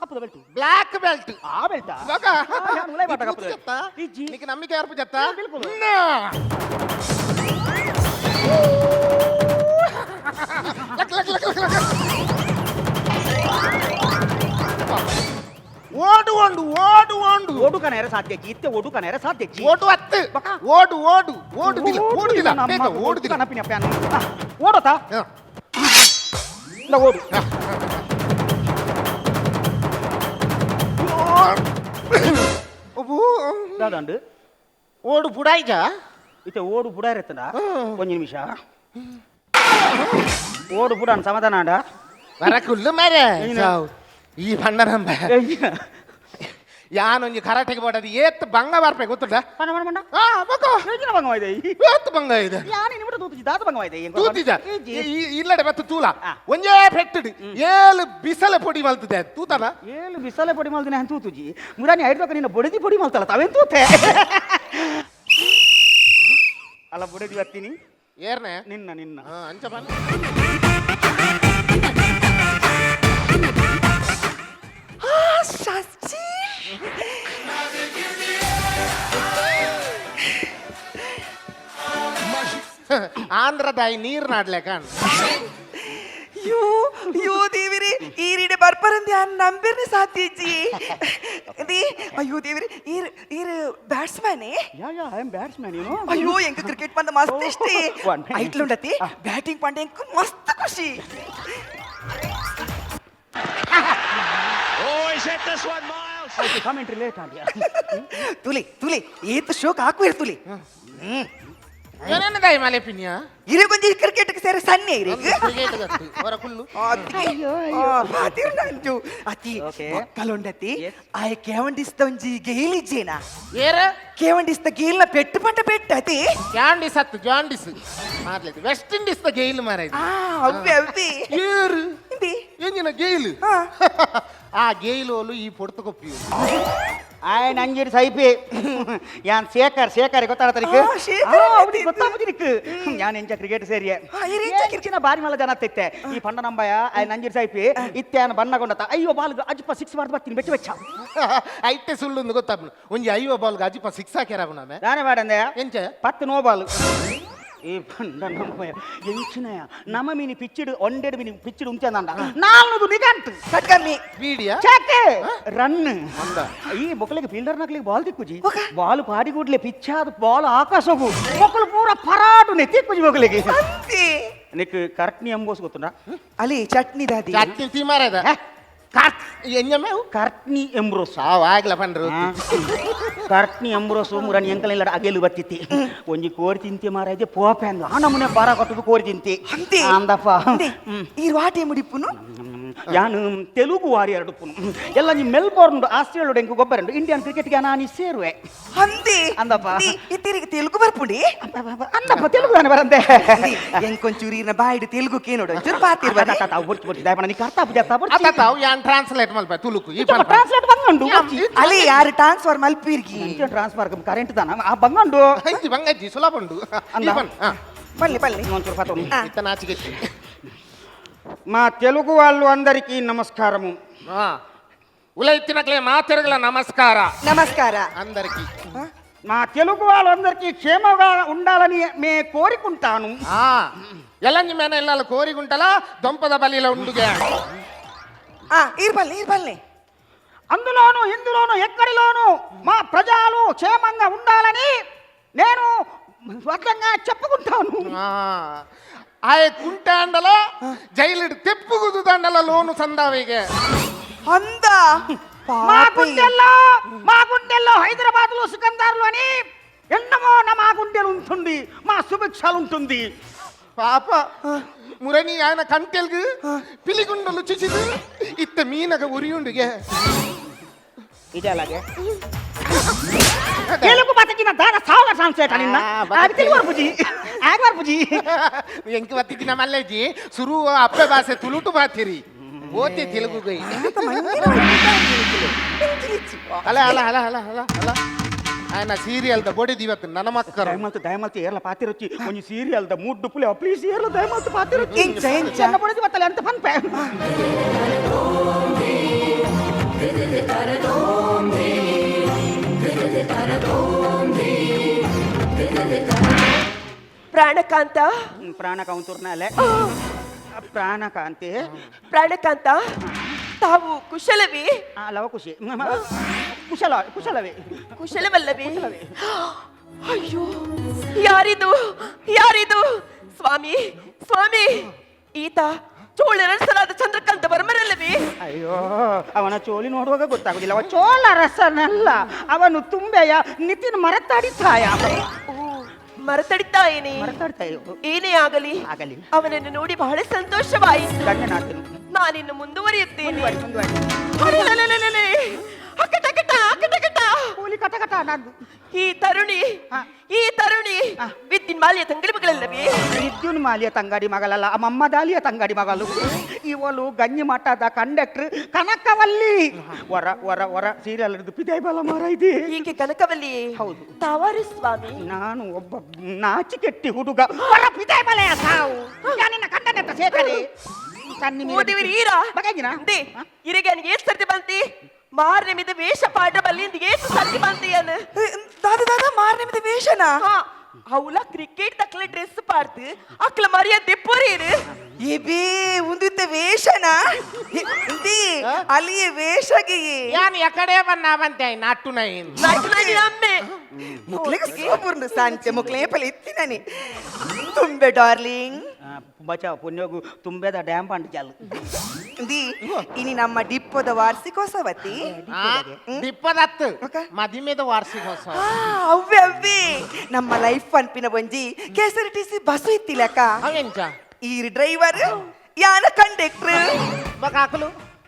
ಕಪ್ಪದ ಬೆಲ್ಟ್ ಬ್ಲಾಕ್ ಬೆಲ್ಟ್ ಆ ಬೆಲ್ಟ ಮಗ ಯಾನ್ ಉಲೈ ಬಾಟ ಕಪ್ಪದ చెత్త ಈ ಜಿ నీకు నమ్మిక ఏర్పు చెత్త బిల్కుల్. ఓడు ఓండు ఓడు ఓండు ಓಡು ಕನೆರೆ ಸಾಧ್ಯ ಇತ್ತೆ ಓಡು ಕನೆರೆ ಸಾಧ್ಯ ಓಡು ಅತ್ತು ಓಡು ಓಡು ಓಡುದಿಲ್ಲ ಓಡುದಿಲ್ಲ ಬೇಗ ಓಡುದಿಲ್ಲ ಕನಪಿನ ಪ್ಯಾನ್ ಓಡತಾ ಹ. ಇಲ್ಲ ಓಡು ಅಬ್ಬು. ದಾದಂಡು ಓಡು ಬುಡಾಯ್ಜ ಇತ್ತೆ ಓಡು ಬುಡ ಇರತ್ತದ ಒಂದು ನಿಮಿಷ ಓಡು ಬುಡ ಸಮಾಧಾನ ಆಡ ವರಕುಲ್ಲು ಮರೆ ಈ ಬಣ್ಣ ನಂಬ ಏನ ಯಾನೊಂಜಿ ಕರಾಟೆಗೆ ಬೋಡದು ಏತ್ ಬಂಗ ಬರ್ಪೆ ಗೊತ್ತುಂಟ ಪಣ ಪಣ ಪಣ ಆ ಬಕ ಏನ ಭಂಗವಾಯ್ದೆ ಏತ್ ಬಂಗ ಇದೆ ಯಾನಿ ನಿಮಿಟ ತೂತಿಜಿ ದಾದ ಭಂಗವಾಯ್ದೆ ತೂತಿಜ ಇಲ್ಲಡೆ ಬತ್ತು ತೂಲ ಒಂಜೇ ಪೆಟ್ಟುಡು ಏಳು ಬಿಸಲ ಪೊಡಿ ಮಲ್ತದೆ ತೂತನ ಏಳು ಬಿಸಲೆ ಪೊಡಿ ಮಲ್ದಿನ ಅಂತ ತೂತುಜಿ ಮುರಾನಿ ಐಡ್ಬೇಕು ನಿನ್ನ ಬೊಡದಿ ಪೊಡಿ ಮಲ್ತಲ್ಲ ತಾವೇನ್ ತೂತೆ ಅಲ್ಲ ಬೊಡದಿ ಬರ್ತೀನಿ ಏರ್ನೆ ನಿನ್ನ ನಿನ್ನ ಅಂಚ ಬನ್ನ ಆಂಧ್ರದಾಯಿ ನೀರ್ ನಾಡ್ಲೆ ಕಾಣ್ ಅಯ್ಯೋ ದೇವಿರಿ ಈರಿಡೆ ಬರ್ಪರಂದಿ ಆ ನಂಬಿರ್ನೆ ಸಾತ್ಯಜ್ಜಿ ದಿ ಅಯ್ಯೋ ದೇವಿರಿ ಈರ್ batsman yeah I am batsman you know ಅಯ್ಯೋ ಎಂಕ ಕ್ರಿಕೆಟ್ ಪಂದ ಮಸ್ತ್ ಇಷ್ಟೇ one. ಐಟ್ಲುಂಡತಿ ಬ್ಯಾಟಿಂಗ್ ಪಂಡ ಎಂಕ ಮಸ್ತ್ ಖುಷಿ Oh, he's hit this one, Miles. Commentary late ಆದ್ಯಾ ತುಲಿ ತುಲಿ ಏತು ಶೋಕ್ ಹಾಕುವೆ ತುಲಿ ಏನೇನದಾಯಿ ಮಲೆ ಪಿನ್ಯ ಇರೆ ಕೊಂಚ ಕ್ರಿಕೆಟ್ ಸೇರ ಸನ್ನೆ ಇರೆ ಕ್ರಿಕೆಟ್ ಗತ್ತು ಅವರ ಕುಲ್ಲು ನಂಜು ಅತಿ ಮಕ್ಕಳುಂಡತಿ ಆಯ ಕೇವಂಡಿಸ್ತ ಒಂಜಿ ಗೇಲಿಜ್ಜೇನಾ ಏರ ಕೇವಂಡಿಸ್ತ ಗೇಲ್ನ ಪೆಟ್ಟು ಪಂಟ ಪೆಟ್ಟತಿ ಜಾಂಡಿಸ್ ಹತ್ತು ಜಾಂಡಿಸ್ ಮಾಡ್ಲಿದ್ದು ವೆಸ್ಟ್ ಇಂಡೀಸ್ ದ ಗೇಲ್ ಮಾರಾಯ್ತು ಅವ್ವೆ ಅವ್ವೆ ಏರು ಇಂದಿ ಎಂಜಿನ ಗೇಲ್ ಆ ಗೇಲೋಲು ಈ ಪೊಡ್ತುಕೊಪ್ಪಿ ಆಯ್ ನಂಜೀರ್ ಸೈಪಿ ಯಾನ್ ಶೇಖರ್ ಗೊತ್ತಾಗತ್ತನಿಕ್ ಆ, ಶೇಖರ್ ಅವ್ನಿಗೆ ಗೊತ್ತಾಗುದಿನಿಕ್ ಯಾನ್ ಎಂಚ ಕ್ರಿಕೆಟ್ ಸೇರಿಯೆ ಕಿರ್ಚಿನ ಬಾರಿ ಮಲ್ಲ ಜನ ತೆತ್ತೆ ಈ ಪಂಡ ನಂಬಯ ಆಯ್ ನಂಜೀರ್ ಸೈಪಿ ಇತ್ಯಾನ ಬಣ್ಣಗೊಂಡತ ಅಯ್ಯೋ ಬಾಲ್ಗ ಅಜ್ಜಪ್ಪ 6 ಮಾಡ್ದು ಬರ್ತೀನಿ ಬೆಚ್ಚ ಬೆಚ್ಚ ಐಟೆ ಸುಳ್ಳು ಗೊತ್ತಾಗ್ನು ಒಂಜಿ ಐವ ಬಾಲ್ಗೆ ಅಜಿಪ ಸಿಕ್ಸ್ ಹಾಕ್ಯಾರ ನಾಮೆ ನಾನೇ ಮಾಡಂದೆ ಎಂಚ 10 ನೋ ಬಾಲ್ ಈ ಪಂಡ ನಂಬಯ ಎಂಚಿನಯ ನಮ ಮೀನಿ ಪಿಚ್ಚಿಡು ಒಂಡೆಡು ಮೀನಿ ಪಿಚ್ಚಿಡು ఉంచందంట 4 ನಿಗಂಟು ಕಟ್ಕಮ್ಮಿ ಬೀಡಿಯಾ చాకే రన్ ఈ బొక్కలకి ఫీల్డర్ నకలికి బాల్ తిక్కుజి బాల్ పాడిగుడ్లే పిచ్చాదు బాల్ ఆకాశకు బొక్కలు పూరా పరాటు నే తిక్కుజి బొక్కలకి ಅಂತಿ నీకు కరెక్ట్ ని ఎంబోస్ గుర్తుందా ಅಲ್ಲಿ ಚಟ್ನಿ ದಾದಿ ಚಟ್ನಿ ತಿಮಾರದ ಎಂಜಮೇವು కరెక్ట్ ని ఎంబ్రోస్ ಸಾವು ಆಗ್ಲ ಪಂಡ್ರು ಕರೆಕ್ಟ್ ನಿ ಎಂಬ್ರೋಸ್ ಮುರನಿ ಎಂಕಲ ಇಲ್ಲ ಅಗೆಲು ಬತ್ತಿತಿ ಒಂಜಿ ಕೋರಿ ತಿಂತಿ ಮಾರೈದೆ ಪೋಪೆಂದು ಆ ನಮನೆ ಬರ ಕಟ್ಟುದು ಕೋರಿ ತಿಂತಿ ಅಂತಿ ಅಂದಪ್ಪ ಈ ವಾಟೆ ಮುಡಿಪುನು ಯಾನು ತೆಲುಗು ವಾರಿಯರ್ ಡುಪ್ಪುನು ಎಲ್ಲ ನೀ ಮೆಲ್ಬೋರ್ನ್ ಆಸ್ಟ್ರೇಲಿಯಾ ಎಂಕು ಗೊಬ್ಬರಂಡು ಇಂಡಿಯನ್ ಕ್ರಿಕೆಟ್ಗೆ ನಾನು ಸೇರುವೆ ಅಂತಿ ಅಂದಪ್ಪ ಇತ್ತಿರಿಗೆ ತೆಲುಗು ಬರ್ಪುಡಿ ಅಂದಪ್ಪ ತೆಲುಗು ನಾನು ಬರಂದೆ ಎಂಕೊಂಚೂರು ಇರ್ನ ಬಾಯಿಡು ತೆಲುಗು ಕೇನೋಡು ಒಂಚೂರು ಪಾತಿರ್ ಬರ್ರಿ నీకు అర్థం చెప్తా ಅತ್ತಾವು ಯಾನ್ ಟ್ರಾನ್ಸ್ಲೇಟ್ ಮಲ್ಪ ತುಳುಕು ಈ ಪಂಡ ట్రాన్స్లేట్ బంగండు ಅಲ್ಲಿ ಯಾರು ಟ್ರಾನ್ಸ್ಫರ್ ಮಲ್ಪಿರ್ಗಿ ట్రాన్స్ఫర్ కరెంట్ దానా ఆ బంగండు ಹಂಚಿ ಬಂಗಜ್ಜಿ ಸುಲಭಂಡು ಈ ಪಂಡ ಬಲ್ಲಿ ಬಲ್ಲಿ ఇంకొంచెం పతం ಇತ್ತ ನಾಚಿಗೆಚ್ಚಿ మా తెలుగు వాళ్ళు అందరికీ నమస్కారము ಉಲ ಇತ್ತಿನಕ್ಲೆ ಮಾತೆರಗಲ ನಮಸ್ಕಾರ ನಮಸ್ಕಾರ అందరికి మా తెలుగు వాళ్ళందరికీ క్షేమంగా ఉండాలని మే కోరుకుంటాను ఎల్లంజి మేన ఇళ్ళ కోరిగుంటలా దొంపద బలిల ఉండుగే ఇర్బల్లి ఇర్బల్లి అందులోను ఇందులోను ఎక్కడిలోను మా ప్రజలు క్షేమంగా ఉండాలని నేను స్వచ్ఛంగా చెప్పుకుంటాను ಆಯ ಕುಂಟಾಂಡಲ ಜೈಲಿಡ್ ತೆಪ್ಪುಗುದು ದಂಡಲ ಲೋನು ಸಂದಾವಿಗೆ ಅಂದ మా గుండెల్లో హైదరాబాద్ లో సికందార్లు అని ఎన్నమో మా గుండెలు ఉంటుంది మా సుభిక్షాలు ఉంటుంది ಪಾಪ ಮುರಣಿ ಆಯನ ಕಂಟೆಲ್ಗು ಪಿಲಿಗುಂಡಲು ಚುಚಿದು ಇತ್ತ ಮೀನಗ ಉರಿಯುಂಡಿಗೆ ఇదే అలాగే తెలుగు బతికిన దాన సావుగా ట్రాన్స్లేట్ అని అది తెలుగు వరపుజీ ఆగ్ వరపుజీ ಎಂಕಿ ಬತ್ತಿನ ಮಲ್ಲೆಜಿ ಸುರು ಅಪ್ಪೆ ಭಾಷೆ ತುಳುಟು ಬಾತಿರಿ ಓತಿ ತೆಲುಗು ಗೈ ಅಲ ಅಲ ಅಲ ಅಲ ಅಲ ಅಲ ఆయన సీరియల్ ద బొడి దివత్ ననమక్కర దయమల్తి ఏర్ల పాతిరొచ్చి కొంచెం సీరియల్ ద మూడు డుప్పులే ప్లీజ్ ఏర్ల దయమల్తి పాతిరొచ్చి ఎంచ ఎంచ చిన్న బొడి దివతలు ఎంత పని పే ಪ್ರಾಣಕಾಂತ ಪ್ರಾಣಕಾಂತುರ್ನಾಲೆ ಪ್ರಾಣಕಾಂತಿ ಪ್ರಾಣಕಾಂತ ತಾವು ಕುಶಲವೇ ಲವಕುಶಿ ಕುಶಲವೇ ಕುಶಲವಲ್ಲವೇ ಅಯ್ಯೋ ಯಾರಿದು ಯಾರಿದು ಸ್ವಾಮಿ ಸ್ವಾಮಿ ಈತ ಚೋಳರಸರಾದ ಚಂದ್ರಕಾಂತ ವರ್ಮರಲ್ಲವೇ ಅಯ್ಯೋ ಅವನ ಚೋಲಿ ನೋಡುವಾಗ ಗೊತ್ತಾಗುದಿಲ್ಲ ಅವ ಚೋಳ ರಸನಲ್ಲ ಅವನು ತುಂಬೆಯ ನಿತಿನ್ ಮರತಾಡಿತಾಯ ಮರತಡಿತಾಯೇನೆ ಮರತಾಡ್ತಾಯ ಏನೇ ಆಗಲಿ ಆಗಲಿ ಅವನನ್ನು ನೋಡಿ ಬಹಳ ಸಂತೋಷವಾಯಿತು ಗಂಡನಾಥನು ನಾನಿನ್ನು ಮುಂದುವರಿಯುತ್ತೇನೆ ಮುಂದುವರಿ ಅಕಟಕಟ ಅಕಟಕಟ ಕೂಲಿ ಕಟಕಟ ನಾನು ಈ ತರುಣಿ ವಿದ್ಯುನ್ ಮಾಲಿಯ ತಂಗಡಿ ಮಗಳಲ್ಲವೇ ವಿದ್ಯುನ್ ಮಾಲಿಯ ತಂಗಾಡಿ ಮಗಳಲ್ಲ ಮಮ್ಮದಾಲಿಯ ತಂಗಾಡಿ ಮಗಳು ಇವಳು ಗಂಜಿ ಮಠದ ಕಂಡಕ್ಟರ್ ಕನಕವಲ್ಲಿ ವರ ವರ ವರ ಸೀರಿಯಲ್ ಪಿದಾಯ್ ಬಲ ಮಾರ ಇದೆ ಹೀಗೆ ಕನಕವಲ್ಲಿ ಹೌದು ತಾವಾರು ಸ್ವಾಮಿ ನಾನು ಒಬ್ಬ ನಾಚಿಕೆಟ್ಟಿ ಹುಡುಗ ವರ ಪಿದಾಯ್ ಬಲೆಯ ಸಾವು ನಿನ್ನ ಕಂಡನೆತ್ತ ಸೇಕರೆ ಓದಿವಿರಿ ಈರ ದೇ ಇರಿಗೆ ಏನ್ ಸರ್ತಿ ಬಂತಿ ಮಾರ್ನೆ ಮಿದ ವೇಷ ಪಾಠ ಬಲ್ಲಿಂದ ಏಸು ಸರ್ತಿ ಬಂತಿಯನು ದಾದ ದಾದ ಮಾರ್ನೆ ಮಿದ ವೇಷನ ಅವಳ ಕ್ರಿಕೆಟ್ ತಕ್ಲ ಡ್ರೆಸ್ ಪಾಡ್ತು ಅಕ್ಲ ಮರಿಯ ದೆಪ್ಪೋರೇರು ಏಬೇ ಉಂದಿತ್ತ ವೇಷನ ಇಂದಿ ಅಲ್ಲಿಯ ವೇಷಗೆ ಯಾನ್ ಎಕಡೆ ಬಂತೆ ನಾಟು ನೈ ನಾಟುನನಿ ಅಮ್ಮೆ ಮುಕ್ಲೆಗೆ ಸೂಪರ್ನು ಸಾಂಚೆ ಮುಕ್ಲೆ ಪಲೆ ಇತ್ತಿನನಿ ತುಂಬೆ ಡಾರ್ಲಿಂಗ್ ಬಚಾವ್ ಪುಣ್ಯೋಗು ತುಂಬೆದ ಡ್ಯಾಮ್ ಪಂಡ್ ಚಾಲು ದಿ ಇನಿ ನಮ್ಮ ಡಿಪ್ಪದ ವಾರ್ಷಿಕೋತ್ಸವತಿ ದಿಪ್ಪದತ್ತು ಅಕ್ಕ? ಮದಿಮೆದ ವಾರ್ಷಿಕೋತ್ಸವ ಅವ್ವೆ ಅವ್ವೆ ನಮ್ಮ ಲೈಫ್ ಅನ್ಪಿನ ಒಂಜಿ KSRTC ಬಸ್ಸು ಇತ್ತಿಲಕ್ಕ ಅವೆಂಚ ಈ ಡ್ರೈವರ್ ಯಾನ ಕಂಡಕ್ಟರ್ ಬಕಾಕಲು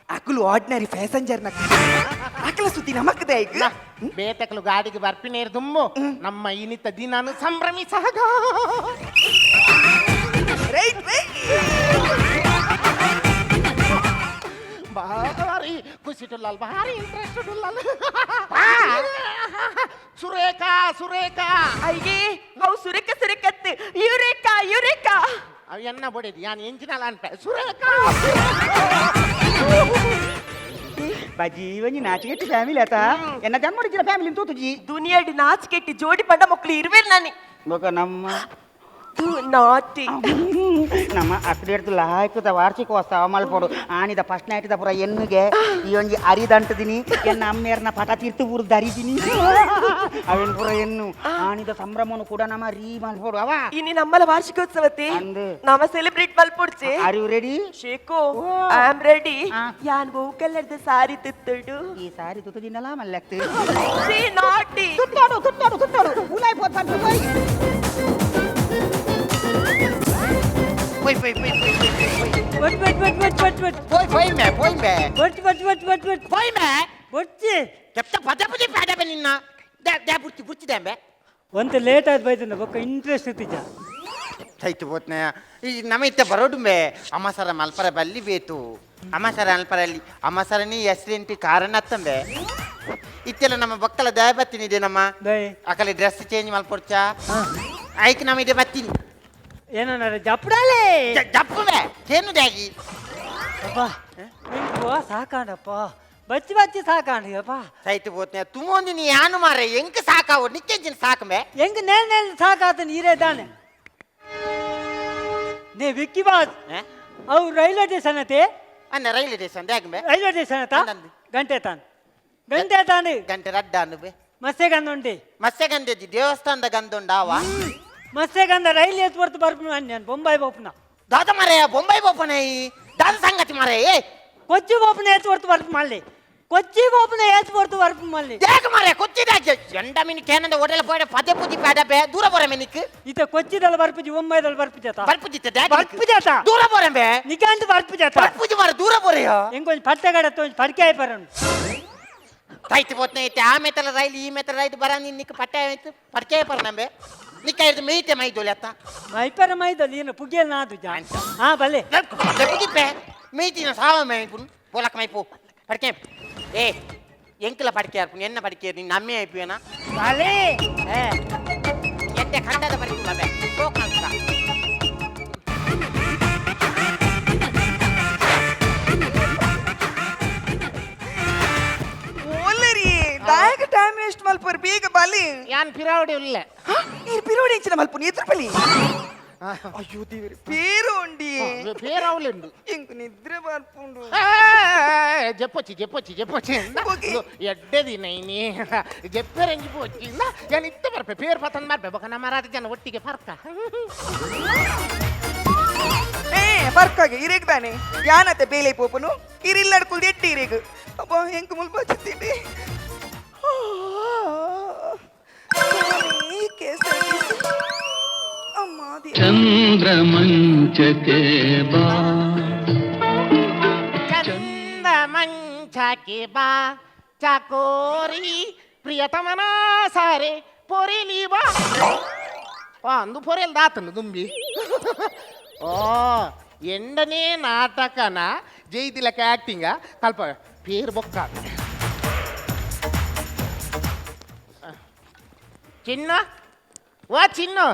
ಅಕುಲು ಆರ್ಡಿನರಿ ಪ್ಯಾಸೆಂಜರ್ ಅಕಲ ಸುದ್ದಿ ನಮಕದೆ ಈಗ ಬೇತಕಲು ಗಾಡಿಗೆ ಬರ್ಪಿನೇರು ದುಮ್ಮು ನಮ್ಮ ಇನಿತ ದಿನಾನು ಸಂಭ್ರಮಿಸಾಗ ರೈಟ್ ಭಾರಿ ಖುಷಿಟುಲ್ಲಾಲ್ ಭಾರಿ ಇಂಟ್ರೆಸ್ಟುಲ್ಲಾಲ್ ಸುರೇಖಾ ಸುರೇಖಾ ಅಯ್ಯೇ ಅವು ಸುರೇಕ ಸುರೇಕತ್ ಯುರೇಕ ಅವು ಎನ್ನ ಬಡಿದ್ ಯಾನ್ ಎಂಚಿನಲ್ಲ ಅನ್ಪೆ ಸುರೇಖಾ ಬಜ್ಜಿ ಒಂಜಿ ನಾಚಿಗೆಟ್ಟಿ ಫ್ಯಾಮಿಲಿ ಆತ ಎನ್ನ ಜನ್ಮ ಮಾಡಿದ ಫ್ಯಾಮಿಲಿ ತೂತುಜಿ ದುನಿಯಾಡಿ ನಾಚಿಕೆಟ್ಟಿ ಜೋಡಿ ಪಂಡ ಮಕ್ಕಳು ಇರುವೆ ನಾನಿ ಬೊಕ ನಮ್ಮ ನಾಟಿ ನಮ್ಮ ಅಕ್ಕಡಿಡ್ದು ಲಾಯ್ಕದ ವಾರ್ಷಿಕೋತ್ಸವ ಮಲ್ಪೋಡು ಆನಿದ ಫಸ್ಟ್ ನೈಟಿದ ಪುರ ಎನ್ನುಗೆ ಈ ಒಂಜಿ ಅರಿದಂಟದಿನಿ ಎನ್ನ ಅಮ್ಮೇರ್ನ ಪಟ ತೀರ್ತು ಊರು ದರಿದಿನಿ ಅವೆನ್ ಪುರ ಎನ್ನು ಆನಿದ ಸಂಭ್ರಮನು ಕೂಡ ನಮ್ಮ ರೀ ಮಲ್ಪೋಡು ಅವ ಇನಿ ನಮ್ಮಲ ವಾರ್ಷಿಕೋತ್ಸವತಿ ಅಂದು ನಾಮ ಸೆಲೆಬ್ರೇಟ್ ಮಲ್ಪೊಡ್ಚೆ are you ready Shekhu I am ready ಯಾನ್ ಬಹು ಕಲರ್ದ ಸಾರಿ ತುತ್ತುಡು ಈ ಸಾರಿ ತುತ್ತದಿನಲ್ಲ ಮಲ್ಲಕ್ತು ಸಿ ನಾಟಿ ತುತ್ತಾಡು ಉಲಾಯ್ ಪೋತ್ ಬಂತು చెప్తా పదే పదే పేడబే నిన్న దే బుర్చి బుర్చి దేంబే ಒಂದು ಲೇಟ್ ಆಯ್ತು ಬೈತಂದ ಬೊಕ್ಕ ಇಂಟ್ರೆಸ್ಟ್ ಇತ್ತಿಜ ಥೈತು ಬೋತ್ನೆ ಈ ನಮಿತ್ತೆ ಬರೋಡುಂಬೆ ಅಮ್ಮಸರ ಮಲ್ಪರ ಬಲ್ಲಿ ಬೇತು ಅಮ್ಮಸರ ಮಲ್ಪರಲ್ಲಿ ಅಮ್ಮಸರನಿ ಹೆಸರಿಂಟಿ ಕಾರಣ ಅತ್ತಂಬೆ ಇತ್ತೆಲ್ಲ ನಮ್ಮ ಬಕ್ಕಲ ದಯ ಬತ್ತಿನಿದೆ ನಮ್ಮ ದಯೆ ಅಕಲೆ ಡ್ರೆಸ್ ಚೇಂಜ್ ಮಲ್ಪೊಡ್ಚ ಐಕ್ ನಮಿದೆ ಬತ್ತೀನಿ ಏನಾರ ಜಪ್ಡಾಲೆ ಜಪ್ಪುವೆ ಚೇನು ದಾಗಿ ಅಪ್ಪ ನಿಂಕು ಸಾಕಾಂಡಪ್ಪ ಬಚ್ಚಿ ಸಾಕಾಂಡಿಯಪ್ಪ ಥೈತು ಬೋತ್ನೆ ತುಮೊಂದಿ ನೀ ಯಾನು ಮಾರೆ ಎಂಕ ಸಾಕಾವು ನಿಕ್ಕೆಂಜಿನ ಸಾಕಂಬೆ ಹೆಂಗ್ ನೆಲ್ ಸಾಕಾತ ನೀರೇ ತಾನೆ ನೇ ವಿಕ್ಕಿ ಬಾಸ್ ಅವು ರೈಲ್ವೆ ಸ್ಟೇಷನ್ ಅತಿ ಅನ್ನ ರೈಲ್ವೆ ಸ್ಟೇಷನ್ ದಾಗಂಬೆ ರೈಲ್ವೆ ಸ್ಟೇಷನ್ ಅತ್ತ ಅಂದಂದು. ಗಂಟೆ ತಾನು ಗಂಟೆ ರಡ್ಡ ಅನ್ನುಬೆ ಮಸ್ಸೆ ಗಂಧ ಉಂಟಿ ಮಸ್ಸೆ ಗಂಧೆಜ್ಜಿ ದೇವಸ್ಥಾನದ ಗಂಧ ಉಂಡಾವ ಮಸ್ಸೆ ಗಂಧ ರೈಲ್ ಎತ್ ಬರ್ತು ಬರ್ಪು ನಾನು ಬೊಂಬಾಯಿ ಬೋಪನ ದಾದ ಮಾರೆ ಬೊಂಬೈ ಬೋಪನೆ ದಾದ ಸಂಗತಿ ಮಾರೆ ಕೊಚ್ಚಿ ಬೋಪನ ಎತ್ ಬರ್ತು ಬರ್ಪು ಮಲ್ಲಿ ಕೊಚ್ಚಿ ಬೋಪನ ಎತ್ ಬರ್ತು ಬರ್ಪು ಮಲ್ಲಿ ದೇಗ ಮಾರೆ ಕೊಚ್ಚಿದಾಗೆ ಎಂಡ ಮಿನಿಟ್ ಏನಂದ ಒಡೆಲ ಪೋಡೆ ಪದೇ ಪುದಿ ಬೇಡಬೆ ದೂರ ಬರಮೆ ನಿಕ್ ಈತ ಕೊಚ್ಚಿದಲ್ಲಿ ಬರ್ಪುಜಿ ಮುಂಬೈದಲ್ಲಿ ಬರ್ಪುಜಾತ ಬರ್ಪುಜಿತ್ತೆ ಬರ್ಪುಜಾತ ದೂರ ಬರಮೆ ನಿಕಾಂತ ಬರ್ಪುಜಾತ ಬರ್ಪುಜಿ ಮಾರೆ ದೂರ ಬರೆಯ ಹೆಂಗೊಂದು ಪಟ್ಟೆಗಡ ತೊಂದು ಪಡ್ಕೆ ಆಯ್ಪರನು ತಾಯ್ತು ಬೋತ್ನೆ ಐತೆ ಆ ಮೇತಲ ರೈಲ್ ಈ ಮೇತಲ ರೈಲ್ ಬರ ನಿಕ್ ಪಟ್ಟೆ ಆಯ್ತು ಪಡ್ಕೆ ಪರನಂಬೆ ನಿಕ್ಕ ಇರ್ದು ಮೇಯ್ತೆ ಮೈದೋಲಿ ಅತ್ತ ಮೈಪರ ಮೈದಲ್ಲಿ ಏನು ಪುಗಿಯಲ್ ನಾದು ಜಾ ಹಾ ಬಲ್ಲೆ ಪದೇ ಪುದಿಪ್ಪೆ ಮೇಯ್ತಿನ ಸಾವ ಮೇಯ್ಪುನ್ ಬೋಲಕ್ ಮೈಪು ಪಡ್ಕೆ ಏ ಎಂಕಲ ಪಡ್ಕೆ ಆರ್ಪುನ್ ಎನ್ನ ಪಡ್ಕೆ ನಿನ್ನ ಅಮ್ಮೆ ಆಯ್ಪುವೇನ ಬಲೆ ಎತ್ತೆ ಖಂಡದ ಪಡ್ಕೆ ಬೆ ಸೋಕ್ ಅಂತ ಓಲರಿ ದಾಯಕ ಟೈಮ್ ವೇಸ್ಟ್ ಮಲ್ಪರ್ ಬೇಗ ಬಲಿ ಯಾನ್ ಪಿರಾವಡಿ ಇಲ್ಲ ಈ ಪಿರೋಡಿ ಇಂಚಿನ ಮಲ್ಪುನಿ ಎತ್ರ ಬಲಿ ಅಯ್ಯೋ ದೇವರೇ పేరు ఉండి పేరవులేండు ఇంక నిద్ర పర్పుండు చెప్పొచ్చి ఎడ్డది నైని చెప్పారంజిపో వచ్చిందా నేను ఇత్త మరపే పేరు పతన్ మరపే ఒక నమ్మరాది జನ ಒಟ್ಟಿಗೆ ಫರ್ಕ ಫರ್ಕಾಗೆ ಇರೇಗ್ ತಾನೆ ಯಾನತ್ತೆ ಬೇಲೆ ಪೋಪನು ಇರಿಲ್ಲಡ್ಕುಲ್ ಎಟ್ಟಿ ಇರೇಗ್ ಅಪ್ಪ ಹೆಂಗ್ ಮುಲ್ಪ ಚಿತ್ತಿಡಿ ಚಂದ್ರಮಂಚಕ್ಕೆ ಬಾ ಚಂದ್ರಮಂಚಕ್ಕೆ ಬಾ ಚಕೋರಿ ಪ್ರಿಯತಮನ ಸಾರೆ ಪೊರಿಲಿ ಬಾ ಅಂದು ಪೊರೆಲ್ ದಾತನು ದುಂಬಿ ಓ ಎಂಡನೇ ನಾಟಕನ ಜೈತಿಲಕ ಆಕ್ಟಿಂಗ ಕಲ್ಪ ಪೇರು ಬೊಕ್ಕ ಚಿನ್ನ ವಾ ಚಿನ್ನು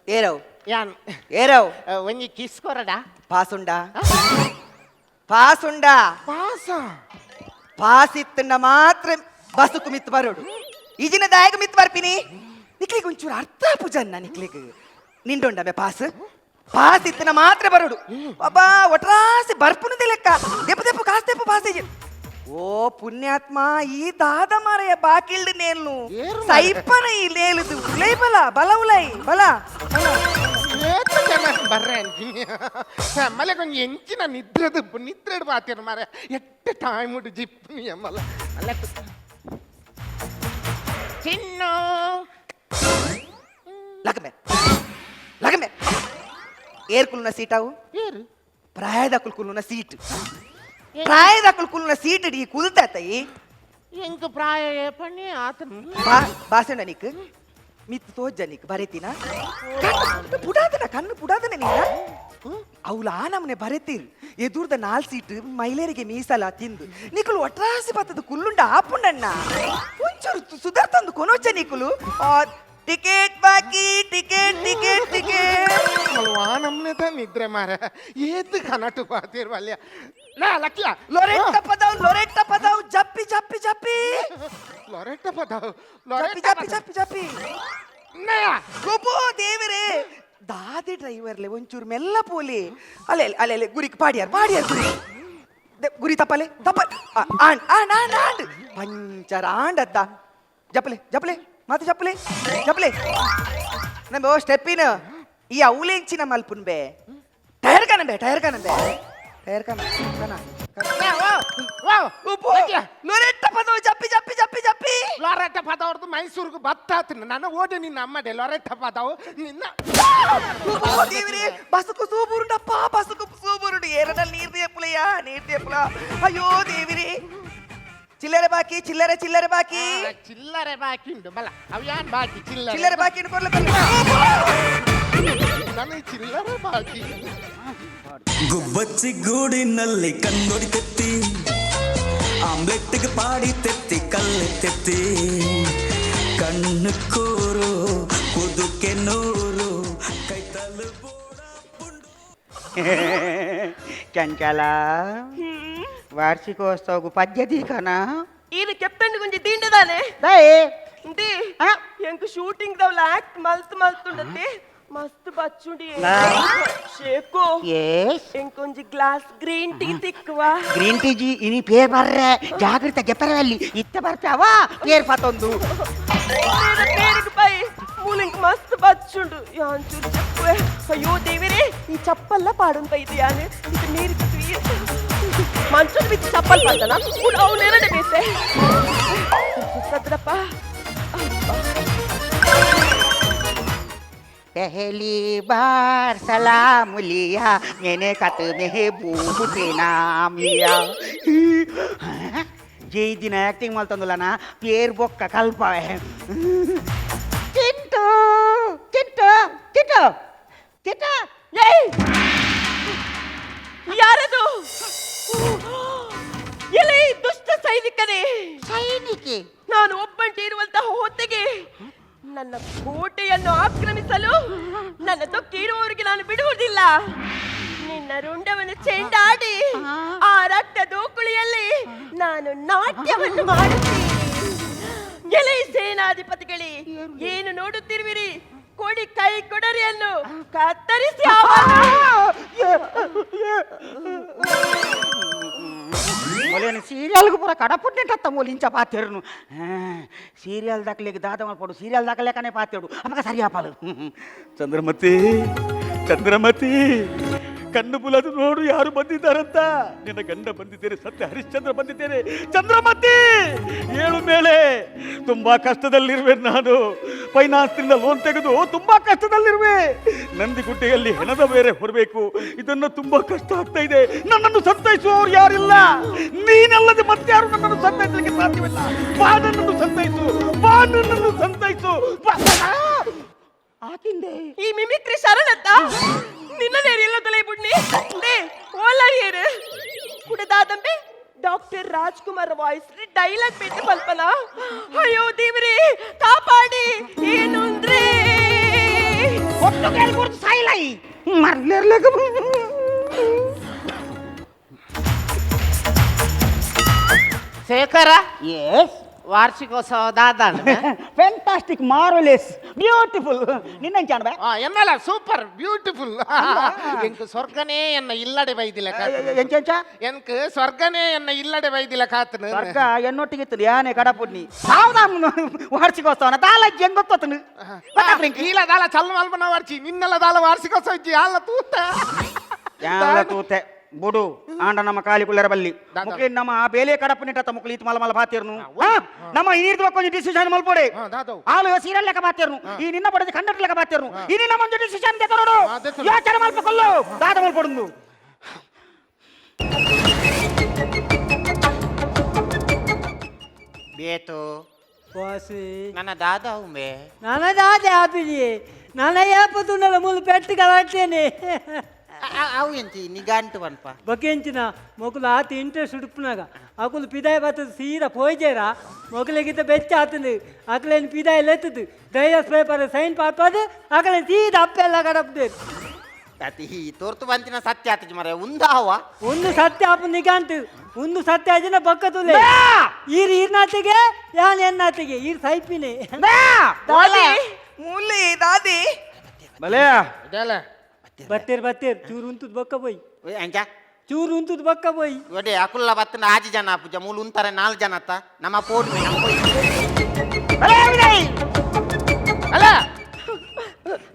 ఏరవ్ ಯಾನ್ ఏరవ్ ಒಂಜಿ ಕಿಸ್ ಕೊರಡ పాసుండా పాసుండా ಪಾಸ పాస్ ఇత్తుండ మాత్రం బస్సుకు మిత్తు బరుడు ఇజిన దాయక మిత్తు బర్పిని నిక్లికి ఉంచూరు అర్థపు జన్న నిక్లికి నిండుండమే పాస్ పాస్ ఇత్తున మాత్రం బరుడు అబ్బా ఒట్రాసి బర్పునుది లెక్క దెప్పు దెప్పు కాస్తెప్పు పాస్ ఓ పుణ్యాత్మ ఈ దాద మారయ్య బాకిల్డ్ నేను సైపన ఈ లేలుదు ఉలై బల బల ఉలై బల ಏತಕ್ಕೆ ಬರ್ರೆ ಅಂತೀನಿ ಅಮ್ಮಲೆ ಕೊಂಚ ಎಂಚಿನ ನಿದ್ರೆಡು ಪಾತಿರು ಮಾರೆ ಎಟ್ಟು ಟೈಮ್ ಉಂಟು ಜಿಪ್ಪು ಅಮ್ಮಲ್ಲ ಅಲ್ಲ ಚಿನ್ನು ಲಗಮೆ ಏರ್ಕುಲ್ನ ಸೀಟಾವು ಏರು ಪ್ರಾಯದ ಕುಲ್ಕುಲ್ನ ಸೀಟ್ ಪ್ರಾಯದ ಕುಲ್ಕುಲ್ನ ಸೀಟ್ ಇಡಿ ಕುಲ್ತಾತಯಿ ಎಂಕ ಪ್ರಾಯ ಪಣ್ಣಿ ಆತನ ಬಾಸಣ್ಣ ನಿಕ್ ಮಿತ್ ತೋಜ್ಜ ನಿಕ್ ಬರೆತಿನ ಪುಡಾದನ ಕಣ್ಣು ಪುಡಾದನ ನೀನ ಅವಳು ಆ ನಮ್ನೆ ಬರೆತೀರ್ ಎದುರ್ದ 4 ಸೀಟ್ ಮಹಿಳೆಯರಿಗೆ ಮೀಸಲ ತಿಂದು ನಿಕುಲು ಒಟ್ರಾಸಿ ಬತ್ತದ ಕುಲ್ಲುಂಡ ಆಪುಂಡಣ್ಣ ಒಂಚೂರು ಸುಧಾರ್ತಂದು ಕೊನೋಚ್ಚ ನಿಕುಲು ಟಿಕೆಟ್ ಬಾಕಿ ಟಿಕೆಟ್ ಟಿಕೆಟ್ ಟಿಕೆಟ್ ನಮ್ನೆದ ನಿದ್ರೆ ಮಾರ ಏದು ಕನಟು ಪಾತಿರು ಅಲ್ಯ ನಾ ಲಕ್ಲ ಲೊರೆಟ್ಟ ಪದಾವ್ ಜಪ್ಪಿ ಜಪ್ಪಿ ಜಪ್ಪಿ ಲೊರೆಟ್ಟ ಪದಾವ್ ಜಪ್ಪಿ ಜಪ್ಪಿ ಜಪ್ಪಿ ಜಪ್ಪಿ ನಯ ಗೋಪೋ ದೇವರೇ ದಾದಿ ಡ್ರೈವರ್ಲೆ ಒಂಚೂರು ಮೆಲ್ಲ ಪೋಲಿ ಅಲೆ ಅಲೆ ಅಲೆ ಗುರಿ ಪಾಡ್ಯಾರ್ ಗುರಿ ಗುರಿ ತಪ್ಪಲೆ ಆಂಡ್ ಆಂಡ್ ಆಂಡ್ ಆಂಡ್ ಪಂಚರ ಆಂಡತ್ತ ಜಪ್ಪಲೆ ಜಪ್ಪಲೆ ಮತ್ತೆ ಜಪ್ಪಲೆ ಜಪ್ಪಲೆ ನಮ್ಗೆ ಸ್ಟೆಪ್ಪಿನ ಈ ಅವಲೆಂಚಿನ ಮಲ್ಪುನ್ ಬೇ ಟೈರ್ ಕಾನಂಬೆ ಲೊರೆಟ್ಟ ಪದವು ಜಪ್ಪಿ ಜಪ್ಪಿ ಜಪ್ಪಿ ಜಪ್ಪಿ ಲೊರೆಟ್ಟ ಪದವ್ರದ್ದು ಮೈಸೂರಿಗೆ ಬತ್ತ ನಾನು ಓಡಿ ನಿನ್ನ ಅಮ್ಮಡೆ ಲೊರೆಟ್ಟ ಪದವು ನಿನ್ನ ದೇವರೇ ಬಸಕು ಸೂಬುರುಂಡಪ್ಪ ಬಸಕು ಸೂಬುರುಂಡು ಏರನಲ್ಲಿ ನೀರ್ ದೇಪುಲ ಅಯ್ಯೋ ದೇವಿರೇ ಚಿಲ್ಲರೆ ಬಾಕಿ ಚಿಲ್ಲರೆ ಬಾಕಿ ಉಂಟು ಬಲ ಅವ್ಯಾನ್ ಬಾಕಿ ಚಿಲ್ಲರೆ ಬಾಕಿ ಕೊಡ್ಲಿ ನನಗೆ ಚಿಲ್ಲರೆ ಬಾಕಿ ಗುಬ್ಬಚ್ಚಿ ಗೂಡಿನಲ್ಲಿ ಕಣ್ಣೊಡಿ ತೆತ್ತಿ ಆಮ್ಲೆಟ್ಗೆ ಪಾಡಿ ತೆತ್ತಿ ಕಲ್ಲೆ ತೆತ್ತಿ ಕಣ್ಣು ಕೂರು ಕುದುಕೆ ನೂರು ಕೈತಲು ಚಂಚಲ ವಾರ್ಷಿಕೋತ್ಸವకు పద్యది కనా ఇది చెప్పండి కొంచెం తిండదానే దాయే ఇంటి ఎంకు షూటింగ్ దవల యాక్ట్ మల్తుండతే మస్తు బచ్చుండి షేకో yes ఇంకొంచెం గ్లాస్ గ్రీన్ టీ తిక్కువా ಗ್ರೀನ್ ಟೀ ಜಿ ಇನಿ ಪೇರ್ ಬರ್ರೆ ಜಾಗ್ರತೆ ಗೆಪ್ಪರಲ್ಲಿ ಇತ್ತ ಬರ್ತಾವಾ ಪೇರ್ ಪತ್ತೊಂದು పేరుకు పై మూలింక్ మస్తు బచ్చుండు యాంచూరు చెప్పే అయ్యో దేవిరే ఈ చప్పల్ల పాడుంత ఇది అని ఇది మీరు మంచుడు బిచ్చి చప్పల్ పడతానా ఇప్పుడు అవునేనా ಬೇಸೆ సద్రప్ప पहली बार सलाम लिया मैंने कत महबूब से नाम लिया जे दिन एक्टिंग मल्तंदुलना पेर बोक्क कल्प चिंटू चिंटू चिंटू चिंटू ಏಯ್ ಯಾರದು ಎಲೆ ದುಷ್ಟ ಸೈನಿಕನೇ ಸೈನಿಕೆ ನಾನು ಒಬ್ಬಂಟಿ ಇರುವಂತಹ ಹೊತ್ತಿಗೆ ನನ್ನ ಕೋಟೆಯನ್ನು ಆಕ್ರಮಿಸಲು ನನ್ನ ತೊಕ್ಕಿರುವವರಿಗೆ ನಾನು ಬಿಡುವುದಿಲ್ಲ ನಿನ್ನ ರುಂಡವನ್ನು ಚೆಂಡಾಡಿ ಆ ರಕ್ತ ದೋಕುಳಿಯಲ್ಲಿ ನಾನು ನಾಟ್ಯವನ್ನು ಮಾಡುತ್ತೀನಿ ಎಲೆ ಸೇನಾಧಿಪತಿಗಳೇ ಏನು ನೋಡುತ್ತಿರುವಿರಿ ಕೊಡಿ ಕೈ ಕೊಡರಿಯನ್ನು ಕತ್ತರಿಸಿ ಮೊಲೇನು ಸೀರಿಯಲ್ಗೂ ಪೂರ ಕಡಪುಟ್ಟಿಂಟ ಮೊಲಿಂಚ ಪಾತೆರ್ನು ಸೀರಿಯಲ್ ದಾಖಲೆಗೆ ದಾದ ಮಾಡ್ಕೊಡು ಸೀರಿಯಲ್ ದಾಖಲೆಕನೇ ಪಾತೆಡು ಅವಾಗ ಸರಿ ಆಪಲು ಚಂದ್ರಮತಿ ಕಣ್ಣು ಬುಲದು ನೋಡು ಯಾರು ಬಂದಿದ್ದಾರಂತ ನಿನ್ನ ಗಂಡ ಬಂದಿದ್ದೇನೆ ಸತ್ಯ ಹರಿಶ್ಚಂದ್ರ ಬಂದಿದ್ದೇನೆ ಚಂದ್ರಮತಿ ಏಳು ಮೇಲೆ ತುಂಬಾ ಕಷ್ಟದಲ್ಲಿರುವೆ ನಾನು ಫೈನಾನ್ಸ್ನಿಂದ ಲೋನ್ ತೆಗೆದು ತುಂಬಾ ಕಷ್ಟದಲ್ಲಿರುವೆ ನಂದಿಗುಡ್ಡೆಯಲ್ಲಿ ಹೆಣದ ಬೇರೆ ಹೊರಬೇಕು ಇದನ್ನು ತುಂಬಾ ಕಷ್ಟ ಆಗ್ತಾ ಇದೆ ನನ್ನನ್ನು ಸಂತೈಸುವವರು ಯಾರಿಲ್ಲ ನೀನಲ್ಲದೆ ಮತ್ತೆ ಯಾರು ನನ್ನನ್ನು ಸಂತೈಸಲಿಕ್ಕೆ ಸಾಧ್ಯವಿಲ್ಲ ಬಾ ನನ್ನನ್ನು ಸಂತೈಸು ಆಕಿಂದೆ ಈ ಮಿಮಿಕ್ರಿ ಶರಣತ್ತ ನಿನ್ನದೇ ಎಲ್ಲ ತಲೆ ಬುಡ್ನಿ ದೇ ಓಲರಿಯರು ಕುಡದಾದಂಬೆ ಡಾಕ್ಟರ್ ರಾಜ್ಕುಮಾರ್ ವಾಯ್ಸ್ ಡೈಲಾಗ್ ಬೇಟೆ ಕಲ್ಪನಾ ಅಯ್ಯೋ ದೇವರೇ ಕಾಪಾಡಿ ಏನು ಅಂದ್ರೆ ಒಟ್ಟು ಕೇಳ್ಕೊಡ್ತು ಸಾಯಿಲೈ ಮರ್ಲಿರ್ಲಕ ಶೇಖರ ಎಸ್ ವಾರ್ಷಿಕೋತ್ಸವ ದಾದಾಂಡ ಫ್ಯಾಂಟಾಸ್ಟಿಕ್ ಮಾರ್ವೆಲಸ್ ಬ್ಯೂಟಿಫುಲ್ ನಿನ್ನಂಚ ಅನ್ಬೆ ಎನ್ನಲ್ಲ ಸೂಪರ್ ಬ್ಯೂಟಿಫುಲ್ ಎಂಕ್ ಸ್ವರ್ಗನೇ ಎನ್ನ ಇಲ್ಲಡೆ ಬೈದಿಲ್ಲ ಎಂಚ ಎನ್ಕ್ ಸ್ವರ್ಗನೇ ಎನ್ನ ಇಲ್ಲಡೆ ಬೈದಿಲ್ಲ ಕಾತನು ಸ್ವರ್ಗ ಎನ್ನೊಟ್ಟಿಗೆ ಇತ್ತು ಯಾನೆ ಕಡಪುಡ್ನಿ ಸಾವ್ದ ವಾರ್ಷಿಕೋತ್ಸವನ ದಾಲ ಹೆಂಗ್ ಗೊತ್ತನು ಇಲ್ಲ ದಾಲ ಚಲ್ ಮಲ್ಪನ ವಾರ್ಚಿ ನಿನ್ನೆಲ್ಲ ದಾಲ ವಾರ್ಷಿಕೋತ್ಸವ ಇಜ್ಜಿ ಅಲ್ಲ ತೂತ ಯಾಲ ತೂತೆ ಬುಡು ಆಂಡ ನಮ್ಮ ಕಾಲಿ ಕುಲ್ಲರ ಬಲ್ಲಿ ಮುಕ್ಲಿ ನಮ್ಮ ಬೇಲೆ ಕಡಪನಿಟ್ಟ ಮುಕ್ಲಿ ಇತ್ತು ಮಲ ಮಲ ಬಾತಿರ್ನು ನಮ್ಮ ಹಿರಿದು ಕೊಂಚ ಡಿಸಿಷನ್ ಮಲ್ಪೋಡೆ ಆಲು ಸೀರಿಯಲ್ ಲೆಕ್ಕ ಬಾತಿರ್ನು ಈ ನಿನ್ನ ಪಡೆದ ಕಂಡಕ್ಟರ್ ಲೆಕ್ಕ ಬಾತಿರ್ನು ಈ ನಿನ್ನ ಮಂಜು ಡಿಸಿಷನ್ ಗೆ ತರೋಡು ಯೋಚನೆ ಮಲ್ಪಕೊಲ್ಲು ದಾದ ಮಲ್ಪೊಡುಂದು ಬೇತು ವಾಸಿ ನನ್ನ ದಾದ ಉಂಬೆ ನನ್ನ ದಾದೆ ಆಪಿಲಿ ನನ್ನ ಏಪತ್ತುಂಡಲ ಮೂಲ ಪೆಟ್ಟು ಕಲಾಡ್ತೇನೆ ಅವು ಎಂಚಿ ನಿಗಾಂಟು ಅನ್ಪ ಬಕೆಂಚಿನ ಮೊಕಲು ಆತ ಇಂಟ್ರೆಸ್ಟ್ ಉಡುಪುನಾಗ ಅಕುಲು ಪಿದಾಯ ಬರ್ತದೆ ಸೀದಾ ಪೋಯ್ಜೇರ ಮೊಕಲಿಗಿಂತ ಬೆಚ್ಚ ಆತಂದು ಅಕಲೇನು ಪಿದಾಯ ಲೆತ್ತದು ಡೈವರ್ಸ್ ಪೇಪರ್ ಸೈನ್ ಪಾಪದು ಅಕಲೇನು ಸೀದಾ ಅಪ್ಪೆಲ್ಲ ಕಡಪ್ದೆ ಅತಿ ತೋರ್ತು ಬಂತಿನ ಸತ್ಯ ಆತಜ್ ಮರ ಉಂದಾವ ಒಂದು ಸತ್ಯ ಆಪ ನಿಗಾಂಟು ಒಂದು ಸತ್ಯ ಅಜನ ಬಕ್ಕತುಲೆ ಈರ್ ಈರ್ನಾತಿಗೆ ಯಾನ್ ಎನ್ನಾತಿಗೆ ಈರ್ ಸೈಪಿನೇ ದಾದಿ ಮೂಲೆ ದಾದಿ ಬಲೆ ಬತ್ತೇರ್ ಚೂರು ಉಂತುದ್ ಬಕ್ಕ ಬೋಯ್ ಅಂಚ ಚೂರು ಉಂತುದ್ ಬಕ್ಕ ಬೋಯ್ ಒಡೆ ಅಕುಲ್ಲ ಬತ್ತನ ಆಜಿ ಜನ ಪೂಜ ಮೂಲು ಉಂತಾರೆ 4 ಜನ ಅತ್ತ ನಮ್ಮ ಪೋಡ್ ಅಲ್ಲ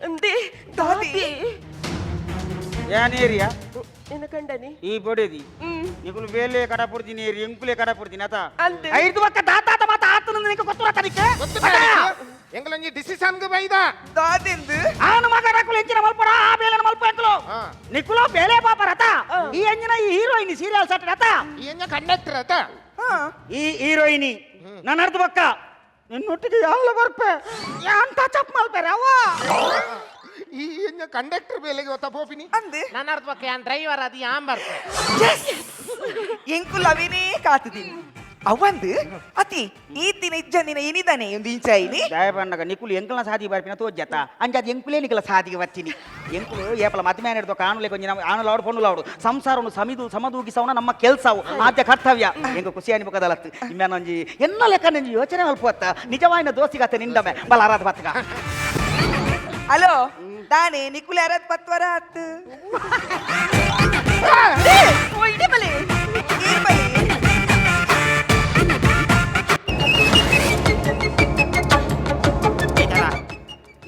ಅಂದೆ ದಾದಿ ಯಾನ್ ಏರಿಯಾ ಎನ್ನ ಕಂಡನಿ ಈ ಬೊಡೆದಿ ನಿಕುಲು ಬೇಲೆ ಕಡಪುಡ್ತೀನಿ ಏರಿ ಎಂಕುಲೆ ಕಡಪುಡ್ತೀನಿ ಆತ ಅಂದೆ ಐದು ಬಕ್ಕ ದಾತಾತ ಮಾತ ಆತನ ನಿನಗೆ ಗೊತ್ತು ತನಿಕೆ ಎಂಗಳೊಂಜಿ ಡಿಸಿಷನ್ ಗೆ ಬೈದ ದಾದಿಂದು ಆನು ಮಗ ರಕುಲು ಎಂಚಿನ ಮಲ್ಪಡ ಆ ಬೇಲೆನ ಮಲ್ಪ ಎಂಕುಲು ನಿಕುಲು ಬೇಲೆ ಪಾಪ ರತ ಈ ಎಂಜಿನ ಈ ಹೀರೋಯಿನಿ ಸೀರಿಯಲ್ ಸಟ್ ರತ ಈ ಎಂಜ ಕಂಡಕ್ಟರ್ ಅತ ಈ ಹೀರೋಯಿನಿ ನನ್ನ ಅರ್ಧ ಬಕ್ಕ ನಿನ್ನೊಟ್ಟಿಗೆ ಎಲ್ಲ ಬರ್ಪೆ ಅಂತ ಚಪ್ ಮಲ್ಪೆರೆ ಅವ್ವ ಈ ಎಂಜ ಕಂಡಕ್ಟರ್ ಬೇಲೆಗೆ ಒತ್ತ ಪೋಪಿನಿ ಅಂದೆ ನನ್ನ ಅರ್ಥ ಪಕ್ಕ ಯಾನ್ ಡ್ರೈವರ್ ಅದು ಯಾನ್ ಬರ್ತೆ ಎಂಕುಲ್ ಅವಿನೇ ಕಾತುದಿನಿ ಅವಂದು ಅತಿ ಈತಿನ ಇಜ್ಜಂದಿನ ಏನಿದಾನೆ ಒಂದು ಇಂಚಾಯಿಲಿ ದಯ ಬಂಡಗ ನಿಕುಲು ಎಂಕಲ್ನ ಸಾದಿಗೆ ಬರ್ಪಿನ ತೋಜ್ಜತ ಅಂಜಾದ ಎಂಕುಲೇ ನಿಕಲ ಸಾದಿಗೆ ಬರ್ತೀನಿ ಎಂಕುಲು ಏಪಲ ಮದ್ಮೆ ಹಿಡಿದು ಕಾಣುಲೆ ಕೊಂಚ ಆನು ಲಾಡು ಪೊಣ್ಣು ಲಾಡು ಸಂಸಾರವನ್ನು ಸಮದೂಗಿಸವನ ನಮ್ಮ ಕೆಲಸವು ಆದ್ಯ ಕರ್ತವ್ಯ ಎಂಗ ಖುಷಿ ಅನಿಮುಖದಲತ್ತು ಇಮ್ಯಾನೊಂಜಿ ಎನ್ನ ಲೆಕ್ಕ ನಂಜಿ ಯೋಚನೆ ಮಲ್ಪುವತ್ತ ನಿಜವಾಯಿನ ದೋಸ್ತಿಗತ್ತೆ ನಿಂದಮೆ ಬಲ ಅರಾಧ ಬತ್ತಗ ಹಲೋ ದಾನೆ ನಿಕುಲ್ ಯಾರದ್ ಪತ್ವರ ಹತ್ತು ಓ ಇಡಿ ಬಲೆ ಏನ್ ಬಲೆ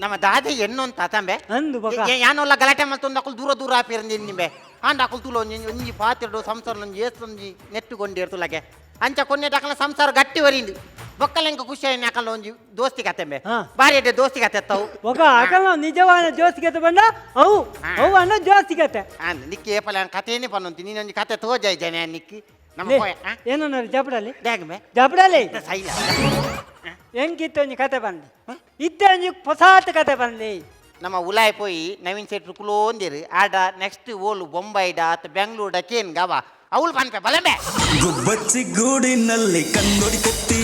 ನಮ್ಮ ದಾದೆ ಎನ್ನು ಅಂತ ತಂಬೆ ಅಂದು ಬಕ ಯಾನೊಲ್ಲ ಗಲಾಟೆ ಮಲ್ತೊಂದು ಅಕುಲ್ ದೂರ ದೂರ ಆಪಿರಂದಿ ನಿಂಬೆ ಅಂಡ ಅಕುಲ್ ತುಲು ಒಂಜಿ ಪಾತಿರ್ಡು ಸಂಸಾರ ಒಂಜಿ ಏಸೊಂಜಿ ನೆಟ್ಟುಕೊಂಡಿರ್ತುಲಗೆ ಅಂಚ ಕೊನ್ನೆ ಅಕಲ ಸಂಸಾರ ಗಟ್ಟಿ ವರಿಂದು ಬೊಕ್ಕಲೆಂಕ ಖುಷಿ ಆಯ್ನ ಅಕಲ್ಲ ಒಂಜಿ ದೋಸ್ತಿ ಕತೆ ಬೆ ಬಾರಿ ಎಡ್ಡೆ ದೋಸ್ತಿ ಕತೆ ಎತ್ತವು ಬಕ ಅಕಲ್ ನಿಜವಾದ ಜೋಸ್ತಿಗತೆ ಬಂದ ಅವು ಅವು ಅನ್ನ ಜೋಸ್ತಿಗತೆ ನಿಕ್ಕಿ ಏಪಲ ಕಥೆನೇ ಪನ್ನೊಂತಿ ನೀನೊಂಜಿ ಕತೆ ತೋಜಾಯ್ ಜನ ನಿಕ್ಕಿ ನಮ್ಮ ಏನೋ ಜಪಡಲ್ಲಿ ಡ್ಯಾಗ್ಮೆ ಜಪಡಲ್ಲಿ ಸೈಲ ಹೆಂಗಿತ್ತು ಒಂಜಿ ಕತೆ ಬಂದು ಇತ್ತೆ ಒಂಜಿ ಹೊಸಾತ ಕತೆ ಬಂದಿ ನಮ್ಮ ಉಲಾಯ್ ಪೋಯಿ ನವೀನ್ ಸೆಟ್ರು ಕುಲೋಂದಿರು ಆಡ ನೆಕ್ಸ್ಟ್ ಓಲು ಬೊಂಬೈಡ ಅಥವಾ ಬೆಂಗಳೂರ ಕೇನ್ ಗವ ಅವಳು ಪನ್ಪೆ ಬಲಂಬೆ ಗುಬ್ಬಚ್ಚಿ ಗೂಡಿನಲ್ಲಿ ಕಣ್ಣೊಡಿ ಕತ್ತಿ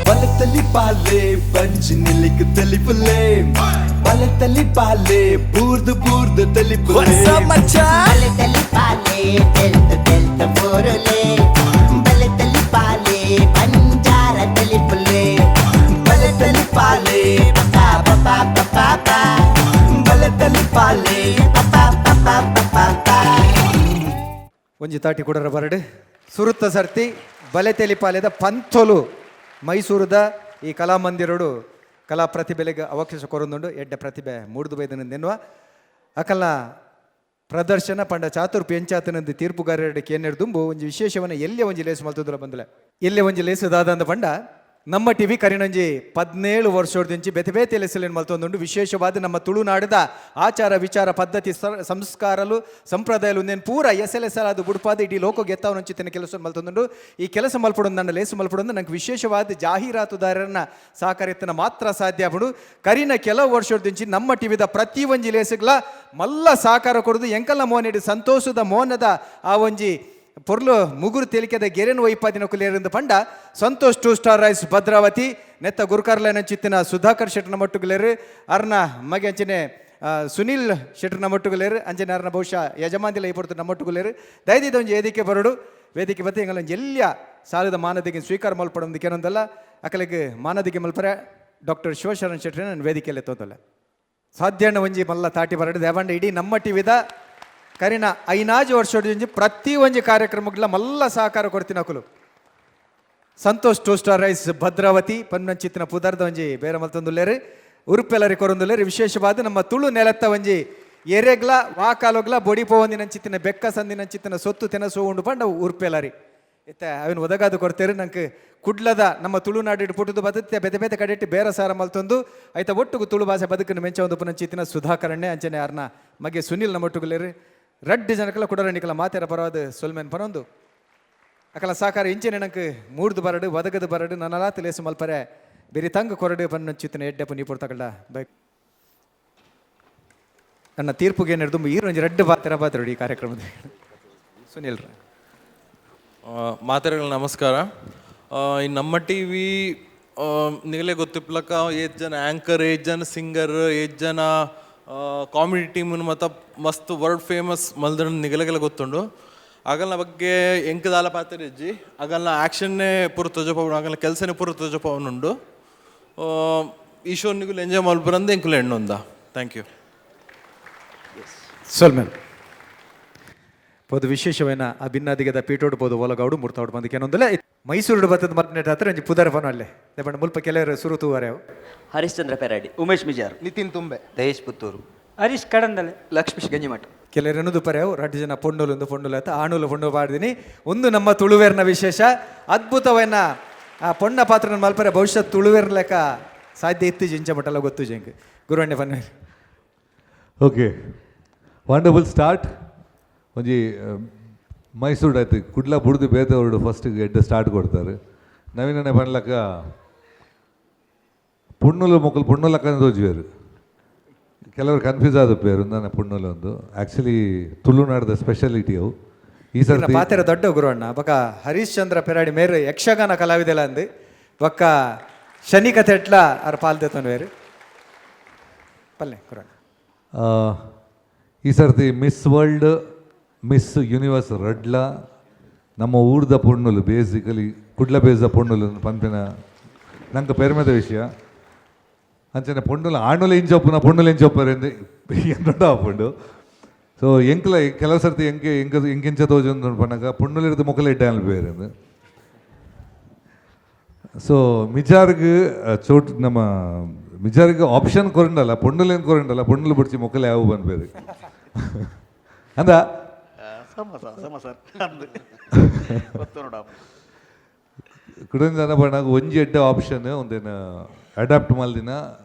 ಬಲತಲಿ ಪಾಲೆ ಪಂಚ್ ನಿಲಿಕ್ ತಲಿಪುಲೆ ಬಲತಲಿ ಪಾಲೆ ಬೂರ್ದು ಬೂರ್ದು ತಲಿಪುಲೆ ಬಲತಲಿ ಪಾಲೆ ತೆಲ್ತ ಬೋರಲೆ ಬಲತಲಿ ಪಾಲೆ ಪಂಜಾರ ತಲಿಪುಲೆ ಬಲತಲಿ ಪಾಲೆ ಪಪಾ ಪಪಾ ಪಪಾ ಬಲತಲಿ ಪಾಲೆ ಪಪಾ ಪಪಾ ಪಪಾ ಒಂಜಿ ತಾಟಿ ಕೊಡರ ಬರಡು ಸುರುತ್ತ ಸರ್ತಿ ಬಲೆ ತೆಲಿಪಾಲೆದ ಪಂತೊಲು ಮೈಸೂರದ ಈ ಕಲಾಮಂದಿರಡು ಕಲಾ ಪ್ರತಿಭೆಗೆ ಅವಕಾಶ ಕೊರೊಂದುಂಡು ಎಡ್ಡೆ ಪ್ರತಿಭೆ ಮೂಡ್ದು ಬೈದನೆನ್ನುವ ಅಕಲ್ಲ ಪ್ರದರ್ಶನ ಪಂಡ ಚಾತುರ್ ಪೆಂಚಾತನಂದು ತೀರ್ಪುಗಾರರಿಗೆ ಏನೆರಡು ದುಂಬು ಒಂಜಿ ವಿಶೇಷವನ್ನ ಎಲ್ಲೇ ಒಂಜಿ ಲೇಸು ಮಲ್ತುದ್ರ ಬಂದಲೆ ಎಲ್ಲೇ ಒಂಜಿ ಲೇಸುದಾದ ಅಂದ ಪಂಡ ನಮ್ಮ ಟಿವಿ ಕರಿನಂಜಿ 17 ವರ್ಷದಿಂಚಿ ಬೆತೆ ಬೇತೆ ಲೆಸಲೇನು ಮಲ್ತೊಂದುಂಡು ವಿಶೇಷವಾದ ನಮ್ಮ ತುಳುನಾಡದ ಆಚಾರ ವಿಚಾರ ಪದ್ಧತಿ ಸಂಸ್ಕಾರಲು ಸಂಪ್ರದಾಯಲು ಒಂದೇನು ಪೂರ ಎಸೆಲೆಸಲಾದ ಬುಡ್ಪಾದ ಇಡೀ ಲೋಕ ಗೆತ್ತವನಂಚಿತ್ತಿನ ಕೆಲಸ ಮಲ್ತೊಂದುಂಡು ಈ ಕೆಲಸ ಮಲ್ಪಡೊಂದು ನನ್ನ ಲೇಸು ಮಲ್ಪಡೊಂದು ನಂಗೆ ವಿಶೇಷವಾದ ಜಾಹೀರಾತುದಾರರನ್ನ ಸಹಕರಿತನ ಮಾತ್ರ ಸಾಧ್ಯ ಆಗ್ಬಿಡು ಕರಿನ ಕೆಲವು ವರ್ಷದಿಂಚಿ ನಮ್ಮ ಟಿವಿದ ಪ್ರತಿ ಒಂಜಿ ಲೇಸುಗಳ ಮಲ್ಲ ಸಹಕಾರ ಕೊಡೋದು ಎಂಕಲ್ಲ ಮೋನಿಡಿ ಸಂತೋಷದ ಮೋನದ ಆ ಒಂಜಿ ಪೊರ್ಲು ಮುಗುರು ತೇಲಿಕೆದ ಗೆರೆನು ವೈಪಾದಿನ ಕುಲೇರಿಂದ ಪಂಡ ಸಂತೋಷ್ 2 ಸ್ಟಾರ್ ರೈಸ್ ಭದ್ರಾವತಿ ನೆತ್ತ ಗುರುಕಾರ್ಲೈನ ಚಿತ್ತಿನ ಸುಧಾಕರ್ ಶೆಟ್ರನ ಮಟ್ಟುಗಲೇರು ಅರ್ನ ಮಗೆ ಅಂಚನೆ ಸುನಿಲ್ ಶೆಟ್ರನ ಮಟ್ಟುಗಲೇರು ಅಂಜನೆ ಅರ್ನ ಬಹುಶಃ ಯಜಮಾನಿಲ ಈ ಪೊರ್ತು ನಮ್ಮ ಮಟ್ಟುಗಲೇರು ದಯದಿದ ಒಂಜಿ ಏದಿಕೆ ಬರಡು ವೇದಿಕೆ ಬತ್ತೆ ಎಂಗಲ ಎಲ್ಲಿಯ ಸಾಲದ ಮಾನದಿಗೆ ಸ್ವೀಕಾರ ಮಲ್ಪಡೋದಕ್ಕೆ ಏನೊಂದಲ್ಲ ಅಕಲಿಗೆ ಮಾನದಿಗೆ ಮಲ್ಪರೆ ಡಾಕ್ಟರ್ ಶಿವಶರಣ್ ಶೆಟ್ಟಿ ನಾನು ವೇದಿಕೆಯಲ್ಲಿ ಎತ್ತೋದಲ್ಲ ಸಾಧ್ಯಣ್ಣ ಒಂಜಿ ಮಲ್ಲ ತಾಟಿ ಬರಡು ದೇವಂಡ ಇಡೀ ನಮ್ಮ ಟಿವಿದ ಕರಿನ 5 ವರ್ಷ ಪ್ರತಿ ಒಂಜಿ ಕಾರ್ಯಕ್ರಮಗಳ ಮಲ್ಲ ಸಹಕಾರ ಕೊಡ್ತೀನಿ ಅಕುಲು Santosh two star rice Bhadravati ಪನ್ನಂಚಿತ್ತಿನ ಪುದರ್ದ ಒಂಜಿ ಬೇರೆ ಮಲ್ತೊಂದುಲ್ಲೇರಿ ಉರುಪೆಲ್ಲರಿ ಕೊರೊಂದುಲ್ಲೇರಿ ವಿಶೇಷವಾದ ನಮ್ಮ ತುಳು ನೆಲತ್ತ ಒಂಜಿ ಎರೆಗ್ಲ ವಾಕಾಲೊಗ್ಲ ಬೊಡಿ ಪೋವಂದಿನಂಚಿತ್ತಿನ ಬೆಕ್ಕ ಸಂದಿನಂಚಿತ್ತಿನ ಸೊತ್ತು ತೆನಸು ಉಂಡು ಪಂಡ ಉರುಪೆಲ್ಲರಿ ಇತ್ತ ಅವನು ಒದಗಾದು ಕೊಡ್ತೇರಿ ನಂಗೆ ಕುಡ್ಲದ ನಮ್ಮ ತುಳುನಾಡಿಡು ಪುಟದು ಬದುತ್ತೆ ಬೆತೆ ಬೆತೆ ಕಡೆಟ್ಟು ಬೇರೆ ಸಾರ ಮಲ್ತೊಂದು ಆಯ್ತಾ ಒಟ್ಟುಗು ತುಳು ಭಾಷೆ ಬದುಕನ್ನು ಮೆಂಚ ಒಂದು ಪುನಂಚಿತ್ತಿನ ಸುಧಾಕರಣ್ಣೆ ಅಂಚನೆ ಯಾರನ್ನ ಮಗೆ ಸುನಿಲ್ ನಮ್ಮ ಒಟ್ಟುಗುಲೇರಿ ರಡ್ಡಿ ಜನಕಲ ಕುಡರಣಿಕಲ ಮಾತೇರ ಪರವಾದ ಸೊಲ್ಮೇನ್ ಪನೊಂದು ಅಕಲ ಸಾಕಾರ ಇಂಚಿನ ನಂಗೆ ಮೂಡ್ದು ಬರಡು ಒದಗದು ಬರಡು ನನ್ನಲಾ ತಿಳಿಸು ಮಲ್ಪರೆ ಬೇರೆ ತಂಗ ಕೊರಡು ಪನ್ನಂಚಿತ್ತಿನ ಎಡ್ಡೆಪ್ಪು ನೀ ಪುಡ್ತಕಳ್ಳ ಬೈಕ್ ನನ್ನ ತೀರ್ಪುಗೆ ಏನಿರ್ದು ಈರೊಂಜಿ ರೆಡ್ ಬಾತೆರ ಬಾತರು ಈ ಕಾರ್ಯಕ್ರಮದ ಸುನಿಲ್ ಮಾತೆರೆಗಳು ನಮಸ್ಕಾರ ಈ ನಮ್ಮ ಟಿ ವಿ ನಿಗಲೇ ಗೊತ್ತಿಪ್ಲಕ್ಕ 8 ಜನ ಆ್ಯಂಕರ್ 8 ಜನ ಸಿಂಗರ್ 8 ಜನ ಕಾಮಿಡಿ ಟೀಮ್ ಮತ್ತು ಮಸ್ತ್ ವರ್ಲ್ಡ್ ಫೇಮಸ್ ಮಲ್ದಣ ನಿಗಲೆಗೆಲ್ಲ ಗೊತ್ತುಂಡು ಆಗಲ್ನ ಬಗ್ಗೆ ಎಂಕದಾಲ ಪಾತ್ರೆಜ್ಜಿ ಆಗಲ್ನ ಆ್ಯಕ್ಷನ್ನೇ ಪೂರ ತೊಜಪವನು ಆಗಲ್ನ ಕೆಲಸನೇ ಪೂರ ತೊಜಪವನುಂಡು ಈ ಶೋ ನಿಗುಲು ಎಂಜಾಯ್ ಮಲ್ಪರಂದು ಎಂಕುಲು ಹೆಣ್ಣೊಂದ ಥ್ಯಾಂಕ್ ಯು ಸೊಲ್ಮೇನ್ ಪೋದು ವಿಶೇಷವೇನ ಆ ಭಿನ್ನಾದಿಗದ ಪೀಟೋಡು ಪೋದು ಒಲಗೌಡು ಮುರ್ತಾವ್ಡು ಬಂದಕ್ಕೆ ಏನೊಂದಲ್ಲ ಮೈಸೂರು ಬತ್ತದ ಮರ್ನೆಟ್ ಹತ್ರ ಒಂಜಿ ಪುದರ ಫೋನ್ ಅಲ್ಲೇ ದೇಪಂಡ ಮುಲ್ಪ ಕೆಲವರು ಸುರು ತೂವರೆ ಹರಿಶ್ಚಂದ್ರ ಪೆರಾಡಿ, ಉಮೇಶ್ ಮಿಜಾರ್, ನಿತಿನ್ ತುಂಬೆ, ದಯೇಶ್ ಪುತ್ತೂರು, ಹರೀಶ್ ಕಡಂದಲೆ, ಲಕ್ಷ್ಮೀಶ್ ಗಂಜಿಮಠ. ಕೆಲವರು ಎನ್ನುದು ಪರ್ಯಾವು 2 ಜನ ಪೊಂಡೋಲು ಪೊಂಡೋಲು ಆಯ್ತು ಆಣುಲು ಪೊಂಡು ಪಾಡ್ದಿನಿ ಒಂದು ನಮ್ಮ ತುಳುವೇರ್ನ ವಿಶೇಷ ಅದ್ಭುತವನ್ನ ಆ ಪೊಣ್ಣ ಪಾತ್ರನ ಮಲ್ಪರೆ ಬಹುಶಃ ತುಳುವೇರ್ ಲೆಕ್ಕ ಸಾಧ್ಯ ಇತ್ತು ಜಿಂಚ ಮಟ್ಟಲ್ಲ ಗೊತ್ತು ಜಂಗೆ ಗುರುವಣ್ಣೆ ಬನ್ನಿ. ಓಕೆ ವಂಡರ್ಫುಲ್ ಸ್ಟಾರ್ಟ್ ಒಂಜಿ ಮೈಸೂರು ಆಯ್ತು ಕುಡ್ಲ ಬುಡ್ದು ಬೇತವರ್ಡು ಫಸ್ಟಿಗೆ ಎಡ್ಡೆ ಸ್ಟಾರ್ಟ್ ಕೊಡ್ತಾರೆ ನವೀನನೆ ಪಣ್ಲಕ್ಕ ಪುಣ್ಣುಲು ಮೊಕ್ಕಲು ಪುಣ್ಣುಲಕ್ಕ ತೋಜುವೇರು ಕೆಲವರು ಕನ್ಫ್ಯೂಸ್ ಆದ ಪೇರು ನನ್ನ ಪುಣ್ಣುಲು ಒಂದು ಆ್ಯಕ್ಚುಲಿ ತುಳುನಾಡದ ಸ್ಪೆಷಾಲಿಟಿ ಅವು ಈ ಸಲ ಪಾತೆರ ದೊಡ್ಡ ಗುರುವಣ್ಣ ಬೊಕ್ಕ ಹರೀಶ್ ಚಂದ್ರ ಪೆರಾಡಿ ಮೇರೆ ಯಕ್ಷಗಾನ ಕಲಾವಿದೆಲ್ಲ ಅಂದು ಬೊಕ್ಕ ಶನಿ ಕಥೆ ಎಟ್ಲ ಅವ್ರ ಪಾಲ್ದೆತನು ಬೇರೆ ಪಲ್ಲೆ ಗುರುವಣ್ಣ ಈ ಸರ್ತಿ ಮಿಸ್ ವರ್ಲ್ಡ್ ಮಿಸ್ ಯೂನಿವರ್ಸ್ ರಡ್ಲ ನಮ್ಮ ಊರ್ದ ಪೊಣ್ಣುಲು ಬೇಸಿಕಲಿ ಕುಡ್ಲ ಬೇಸ್ದ ಪೊಣ್ಣುಲು ಪಂಪಿನ ನಂಗೆ ಪೆರ್ಮೆದ ವಿಷಯ ಅಂಚನೆ ಪೊಣ್ಣುಲು ಆಣುಲು ಇಂಚೊಪ್ಪುನ ಪೊಣ್ಣುಲು ಇಂಚೊಪ್ಪರೆ ಎಂದೊಡ್ಡ ಪುಂಡು ಸೊ ಎಂಕ್ಲ ಕೆಲವು ಸರ್ತಿ ಎಂಕೆಂಚ ತೋಜೊಂದು ಪಣ್ಣಗ ಪೊಣ್ಣುಲು ಹಿಡಿದು ಮೊಕ್ಕಲು ಇಡ್ಡ ಬೇರೆ ಸೊ ಮಿಜಾರ್ಗ್ ಚೋಟ್ ನಮ್ಮ ಮಿಜಾರ್ಗ್ ಆಪ್ಷನ್ ಕೊರಂಡಲ್ಲ ಪೊಣ್ಣುಲು ಏನು ಕೊರಂಡಲ್ಲ ಪೊಣ್ಣುಲು ಬಿಡ್ಸಿ ಮೊಕ್ಕಲು ಯಾವ ಬಂದು ಬೇರೆ ಅಂದ ಕುಡಂಜನ ಬಣ್ಣಾಗ ಒಂಜಿ ಎಡ್ಡ ಆಪ್ಷನ್ ಒಂದೇನು ಅಡಾಪ್ಟ್ ಮಲ್ದಿನ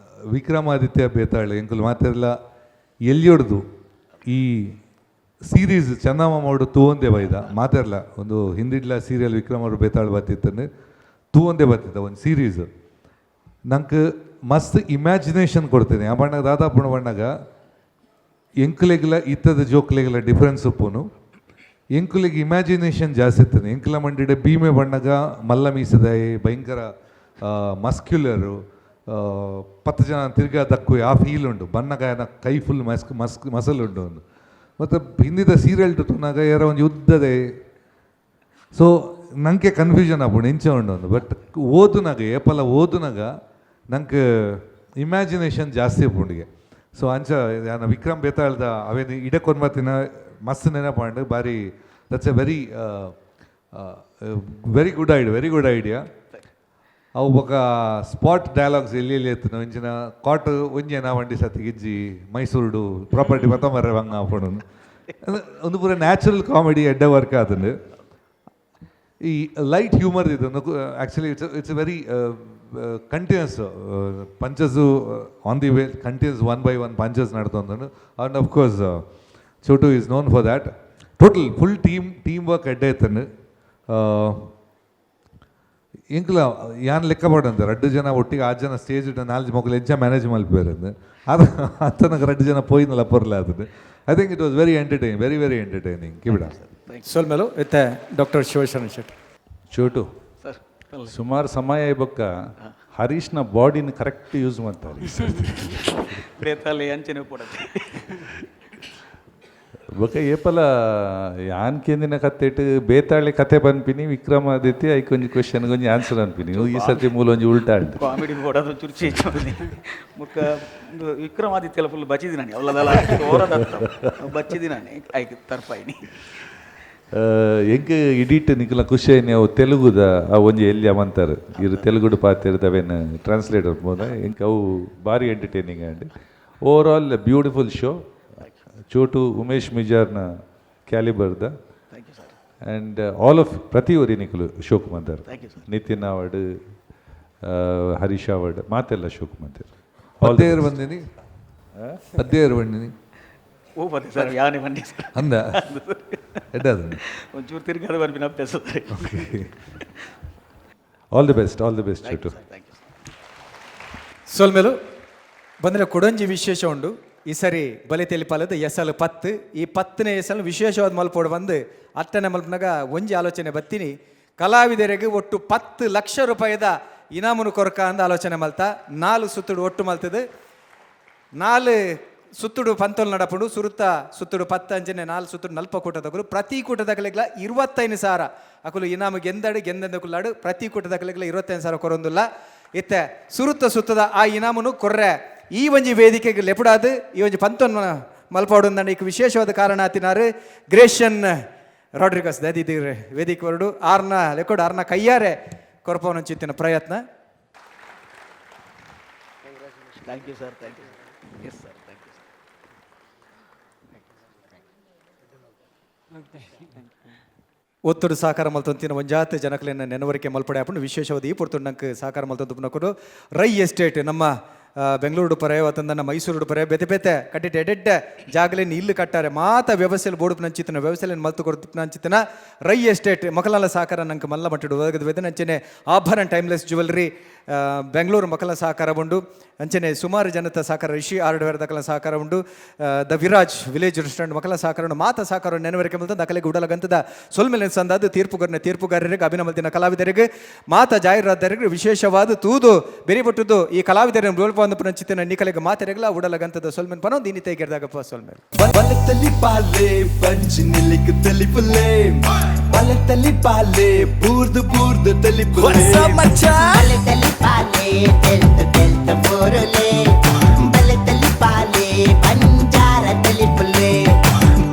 ವಿಕ್ರಮಾದಿತ್ಯ ಬೇತಾಳು ಎಂಕುಲು ಮಾತೆಲ್ಲ ಎಲ್ಲಿ ಹೊಡೆದು ಈ ಸೀರೀಸ್ ಚಂದಮಾಮ ಅವಡು ತೂವೊಂದೇ ಬೈದ ಮಾತೆರ್ಲ ಒಂದು ಹಿಂದಿಡ್ಲ ಸೀರಿಯಲ್ ವಿಕ್ರಮ್ ಅವರು ಬೇತಾಳು ಬತ್ತಿತ್ತಂದು ತೂವೊಂದೇ ಬತ್ತಿದ್ದ ಒಂದು ಸೀರೀಸ್ ನಂಗೆ ಮಸ್ತ್ ಇಮ್ಯಾಜಿನೇಷನ್ ಕೊಡ್ತೇನೆ ಆ ಬಣ್ಣಗ ದಾದಾಪುಣ ಬಣ್ಣಗ ಎಂಕುಲೆಗ್ಲ ಇತ್ತದ ಜೋಕ್ಲೆಗ್ಲ ಡಿಫ್ರೆನ್ಸ್ ಉಪ್ಪುನು ಎಂಕುಲಿಗೆ ಇಮ್ಯಾಜಿನೇಷನ್ ಜಾಸ್ತಿ ಇರ್ತದೆ ಎಂಕುಲ ಮಂಡಿಡೆ ಭೀಮೆ ಬಣ್ಣಗ ಮಲ್ಲ ಮೀಸದಾಯಿ ಭಯಂಕರ ಮಸ್ಕ್ಯುಲರು 10 ಜನ ತಿರ್ಗಾ ದಕ್ಕು ಆ ಫೀಲ್ ಉಂಟು ಬಣ್ಣಗಾಯನ ಕೈ ಫುಲ್ ಮಸಲ್ ಉಂಟು ಒಂದು ಮತ್ತು ಹಿಂದಿದ ಸೀರಿಯಲ್ ತುನಾಗ ಯಾರ ಒಂದು ಯುದ್ಧದೆ ಸೊ ನಂಗೆ ಕನ್ಫ್ಯೂಷನ್ ಆಗ್ಬೋದು ಎಂಚ ಉಂಡು ಒಂದು ಬಟ್ ಓದುನಾಗ ಏಪಲ ಓದುನಾಗ ನಂಗೆ ಇಮ್ಯಾಜಿನೇಷನ್ ಜಾಸ್ತಿ ಉಂಡಿಗೆ ಸೊ ಅಂಚ ನಾನು ವಿಕ್ರಮ್ ಬೇತಾಳ್ದ ಅವೇನು ಇಡಕೊಂಬತ್ತಿನ ಮಸ್ತ್ ನೆನಪಾಂಡು ಬಾರಿ that's A very good idea ಅವು ಬೊಕ ಸ್ಪಾಟ್ ಡೈಲಾಗ್ಸ್ ಎಲ್ಲಿ ಎತ್ತು ಒಂಜಿನ ಕಾಟ್ ಒಂಜೇನ ವಂಡಿ ಸತಿ ಇಜ್ಜಿ ಮೈಸೂರು ಪ್ರಾಪರ್ಟಿ ಮತ ಮರ್ರೆ ಹಂಗೆ ಹಾಕೊಂಡು ಒಂದು ಪೂರ ನ್ಯಾಚುರಲ್ ಕಾಮಿಡಿ ಎಡ್ಡೆ ವರ್ಕ್ ಆತಂಡು ಈ ಲೈಟ್ ಹ್ಯೂಮರ್ ಇದನ್ನು actually it's very continuous punches on the way continuous 1 by 1 punches ನಡ್ತೊಂದು and of course Chotu is known for that total full team work ಎಡ್ಡೆ ಇತ್ತಂಡು ಇಂಕ್ಲ ಯಾನ್ ಲೆಕ್ಕ ಮಾಡಂತ 2 ಜನ ಒಟ್ಟಿಗೆ 8 ಜನ ಸ್ಟೇಜ್ ಇಟ್ಟ 4 ಮಕ್ಕಳು ಹೆಚ್ಚ ಮ್ಯಾನೇಜ್ ಮಲ್ಪೇರಂದು ಅದು ಅಂತನಗೆ 2 ಜನ ಪೋಯಿನಲ್ಲ ಪರ್ಲ ಆತದೆ I think it was very entertaining ಕಿಬಿಡ ಸೊಲ್ಮೇಲು ಇತ್ತೆ ಡಾಕ್ಟರ್ ಶಿವಶರಣ್ ಶೆಟ್ಟಿ ಚೋಟು ಸುಮಾರು ಸಮಯ ಇಬ್ಬಕ್ಕ ಹರೀಶ್ನ ಬಾಡಿನ ಕರೆಕ್ಟ್ ಯೂಸ್ ಮಾಡ್ತಾರೆ ಪ್ರೇತಾಲಿ ಅಂಚನೆ ಕೊಡುತ್ತೆ ಬೊಕ ಏಪಲ ಯಾನ್ ಕೇಂದಿನ ಕತ್ತೆಟ್ ಬೇತಾಳೆ ಕತೆ ಪನ್ಪಿನಿ ವಿಕ್ರಮಾದಿತ್ಯ ಐಕ್ ಒಂಜಿ ಕ್ವೆಶ್ಚನ್ ಒಂಜಿ ಆನ್ಸರ್ ಅನ್ಪಿನಿ ಈ ಸರ್ತಿ ಮೂಲ ಒಂಜಿ ಉಲ್ಟಾ ಉಂಟು ಕಾಮಿಡಿ ಬೋಡದು ಚುರ್ಚಿ ಮುಖ ವಿಕ್ರಮಾದಿತ್ಯಲ ಫುಲ್ ಬಚ್ಚಿದಿನಾನಿ ಅವಲದಲ್ಲ ಬಚ್ಚಿದಿನಾನಿ ಐಕ್ ತರ್ಪಾಯಿನಿ ಎಂಕ್ ಇಡಿಟ್ ನಿಕಲ ಖುಷಿ ಅವು ತೆಲುಗುದ ಆ ಒಂಜಿ ಎಲ್ಲಿ ಅವಂತಾರೆ ಇರು ತೆಲುಗುಡು ಪಾತಿರ್ದವೇನು ಟ್ರಾನ್ಸ್ಲೇಟರ್ ಬೋದ ಎಂಕ್ ಅವು ಭಾರಿ entertaining and overall beautiful show Chotu Umesh ಮಿಜಾರ್ನ ಕ್ಯಾಲಿಬರ್ದ ಆ್ಯಂಡ್ ಆಲ್ ಆಫ್ ಪ್ರತಿ ಒರಿ ನಿಕಲು ಶೋಕ್ ಮಂದರ್ ನಿತಿನ್ ಅವಡ್ ಹರೀಶ್ ಅವಡ್ ಮಾತೆಲ್ಲ ಶೋಕ್ ಮಂದಿರ್ ಪದ್ಯರು ಬಂದಿನಿ ಪದ್ಯರು ಬಂದಿನಿ ಓ ಪದ್ಯ ಸರ್ ಯಾನೇ ಬಂದಿ ಅಂದ ಎಡ್ಡದು ಒಂಚೂರು ತಿರ್ಗಾದ ಬರ್ಬಿನ ಅಭ್ಯಾಸ ಆಲ್ ದಿ ಬೆಸ್ಟ್ ಚೋಟು ಸೊಲ್ಮೇಲು ಬಂದರೆ ಕೊಡಂಜಿ ವಿಶೇಷ ಉಂಡು ಈ ಸರಿ ಬಲೆ ತೆಲಿಪಾಲದ ಎಸಲು 10 ಈ 10ನೇ ಎಸಲು ವಿಶೇಷವಾದ ಮಲ್ಪೋಡು ಬಂದು ಅಟ್ಟನೆ ಮಲ್ಪನಾಗ ಒಂಜಿ ಆಲೋಚನೆ ಬತ್ತೀನಿ ಕಲಾವಿದರಿಗೆ ಒಟ್ಟು 10 ಲಕ್ಷ ರೂಪಾಯಿದ ಇನಾಮನು ಕೊರಕ ಅಂದ ಆಲೋಚನೆ ಮಲ್ತ 4 ಸುತ್ತುಡು ಒಟ್ಟು ಮಲ್ತದು 4 ಸುತ್ತುಡು ಪಂತೋಲ್ ನಡಪುಡು ಸುತ್ತುಡು 10 ಅಂಜನೆ 4 ಸುತ್ತುಡು 40 ಕೂಟದಗಳು ಪ್ರತಿ ಕೂಟದಗಳಿಗ್ಲ 25,000 ಅಕುಲು ಇನಾಮು ಗೆಂದೆಂದ ಕುಲ್ಲಾಡು ಪ್ರತಿ ಕೂಟದಗಳಿಗ್ಲ 25,000 ಕೊರೊಂದಿಲ್ಲ ಇತ್ತೆ ಸುತ್ತದ ಆ ಇನಾಮನು ಕೊರ್ರೆ ಈ ಒಂಜಿ ವೇದಿಕೆಗೆ ಲೆಪುಡಾದು ಈ ಒಂಜಿ ಪಂತೊನ್ ಮಲ್ಪಾಡು ನನಗೆ ವಿಶೇಷವಾದ ಕಾರಣ ಆತಿನಾರು ಗ್ರೇಷನ್ ರಾಡ್ರಿಗಸ್ ದದಿದ್ರೆ ವೇದಿಕೆ ಹೊರಡು ಆರ್ನ ಕೈಯಾರೆ ಕೊರಪವನ ಚಿತ್ತಿನ ಪ್ರಯತ್ನ. Thank you sir yes sir thank you ಒತ್ತುಡು ಸಹಕಾರ ಮಲ್ತೊಂತಿನ ಒಂಜಾತ ಜನಕಲೆನ್ನ ನೆನವರಿಕೆ ಮಲ್ಪಡೆ ಹಾಕೊಂಡು ವಿಶೇಷವಾದ ಈ ಪುರ್ತುಡು ನಂಗೆ ಸಹಕಾರ ಮಲ್ತೊಂದು ರೈ ಎಸ್ಟೇಟ್ ನಮ್ಮ ಬೆಂಗಳೂರು ಪರೆ ಅವತ್ತಂದನ್ನ ಮೈಸೂರು ಪರೆ ಬೆತೆ ಕಟ್ಟಿಟ್ಟು ಎಡೆಡ್ಡೆ ಜಾಗಲೇನು ಇಲ್ಲು ಕಟ್ಟಾರೆ ಮಾತ ವ್ಯವಸ್ಥೆಯಲ್ಲಿ ಬೋಡು ನಂಚಿತನ ವ್ಯವಸ್ಥೆಯಲ್ಲಿ ಮಲ್ತು ಕೊಡ್ತು ನಂಚಿತನ ರೈ ಎಸ್ಟೇಟ್ ಮಕಲಾಲ ಸಹಕಾರ ನಂಗೆ ಮಲ್ಲ ಮಟ್ಟಿಡು ಒದಗದ ಅಂಚನೆ ಆಭರಣ ಟೈಮ್ಲೆಸ್ ಜ್ಯುವೆಲ್ರಿ ಬೆಂಗಳೂರು ಮಕಲ ಸಹಕಾರ ಉಂಡು ಅಂಚನೆ ಸುಮಾರು ಜನತ ಸಹಕಾರ ರಿಷಿ ಹಾರ್ಡ್ವೇರ್ ದಕಲ ಸಹಕಾರ ಉಂಡು ದ ವಿರಾಜ್ ವಿಲೇಜ್ ರೆಸ್ಟೋರೆಂಟ್ ಮಕಲ ಸಹಕಾರ ಉಂಡು ಮಾತ ಸಹಕಾರ ನೆನವರಿಕೆ ಮಲ್ತ ದಕಲೆಗೆ ಉಡಲಗಂತದ ಸೊಲ್ಮೇಲೆ ಸಂದಾದ ತೀರ್ಪುಗಾರರಿಗೆ ಅಭಿನಮಲ್ತಿನ ಕಲಾವಿದರಿಗೆ ಮಾತ ಜಾಹೀರಾತರಿಗೆ ವಿಶೇಷವಾದ ತೂದು ಬೆರಿಬಟ್ಟುದು ಈ ಕಲಾವಿದರ ರೋಲ್ಪಂದು ಪುನಚಿತ್ತಿನ ನಿಕಲೆಗೆ ಮಾತೆರೆಗಲ ಉಡಲಗಂತದ ಸೊಲ್ಮೇಲೆ ಪನೋ ದೀನಿ ತೆಗೆರ್ದಾಗಪ್ಪ ಸೊಲ್ಮೇಲೆ ಬಲತಲಿ ಪಾಲೆ ಪಂಚ್ ನಿಲಿಕ್ ತಲಿಪುಲೆ ಬಲತಲಿ ಪಾಲೆ ಬೂರ್ದು ತಲಿಪುಲೆ ಬಲತಲಿ ಪಾಲೆ ತೆಲ್ತ ಬೋರಲೆ ಬಲತಲಿ ಪಾಲೆ ಬಂಜಾರ ತಲಿಪುಲೆ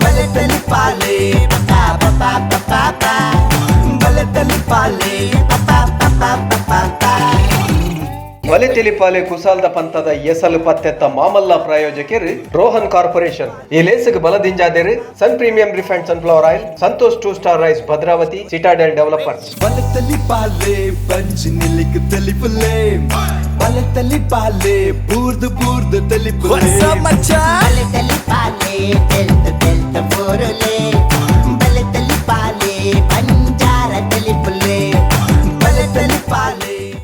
ಬಲತಲಿ ಪಾಲೆ ಪಪಾ ಪಪಾ ಪಪಾ ಬಲತಲಿ ಪಾಲೆ ಪಪಾ ಪಪಾ ಪಪಾ ಬಲೆ ತೆಲಿಪಾಲೆ ಕುಸಾಲ್ದ ಪಂತದ ಎಸಲು ಪತ್ತೆತ್ತ ಮಾಮಲ್ಲ ಪ್ರಾಯೋಜಕರು ರೋಹನ್ ಕಾರ್ಪೊರೇಷನ್ ಈ ಲೇಸಿಗೆ ಬಲದಿಂಜಾದೇರು sun premium refined sunflower oil Santosh 2 star rice Bhadravati citadel developers ಬಲತಲಿ ಪಾಲೆ ಪಂಚ್ ನಿಲಿಕ್ ತಲಿಪುಲೆ ಬಲತಲಿ ಪಾಲೆ ಬೂರ್ದು ತಲಿಪುಲೆ ಬಲತಲಿ ಪಾಲೆ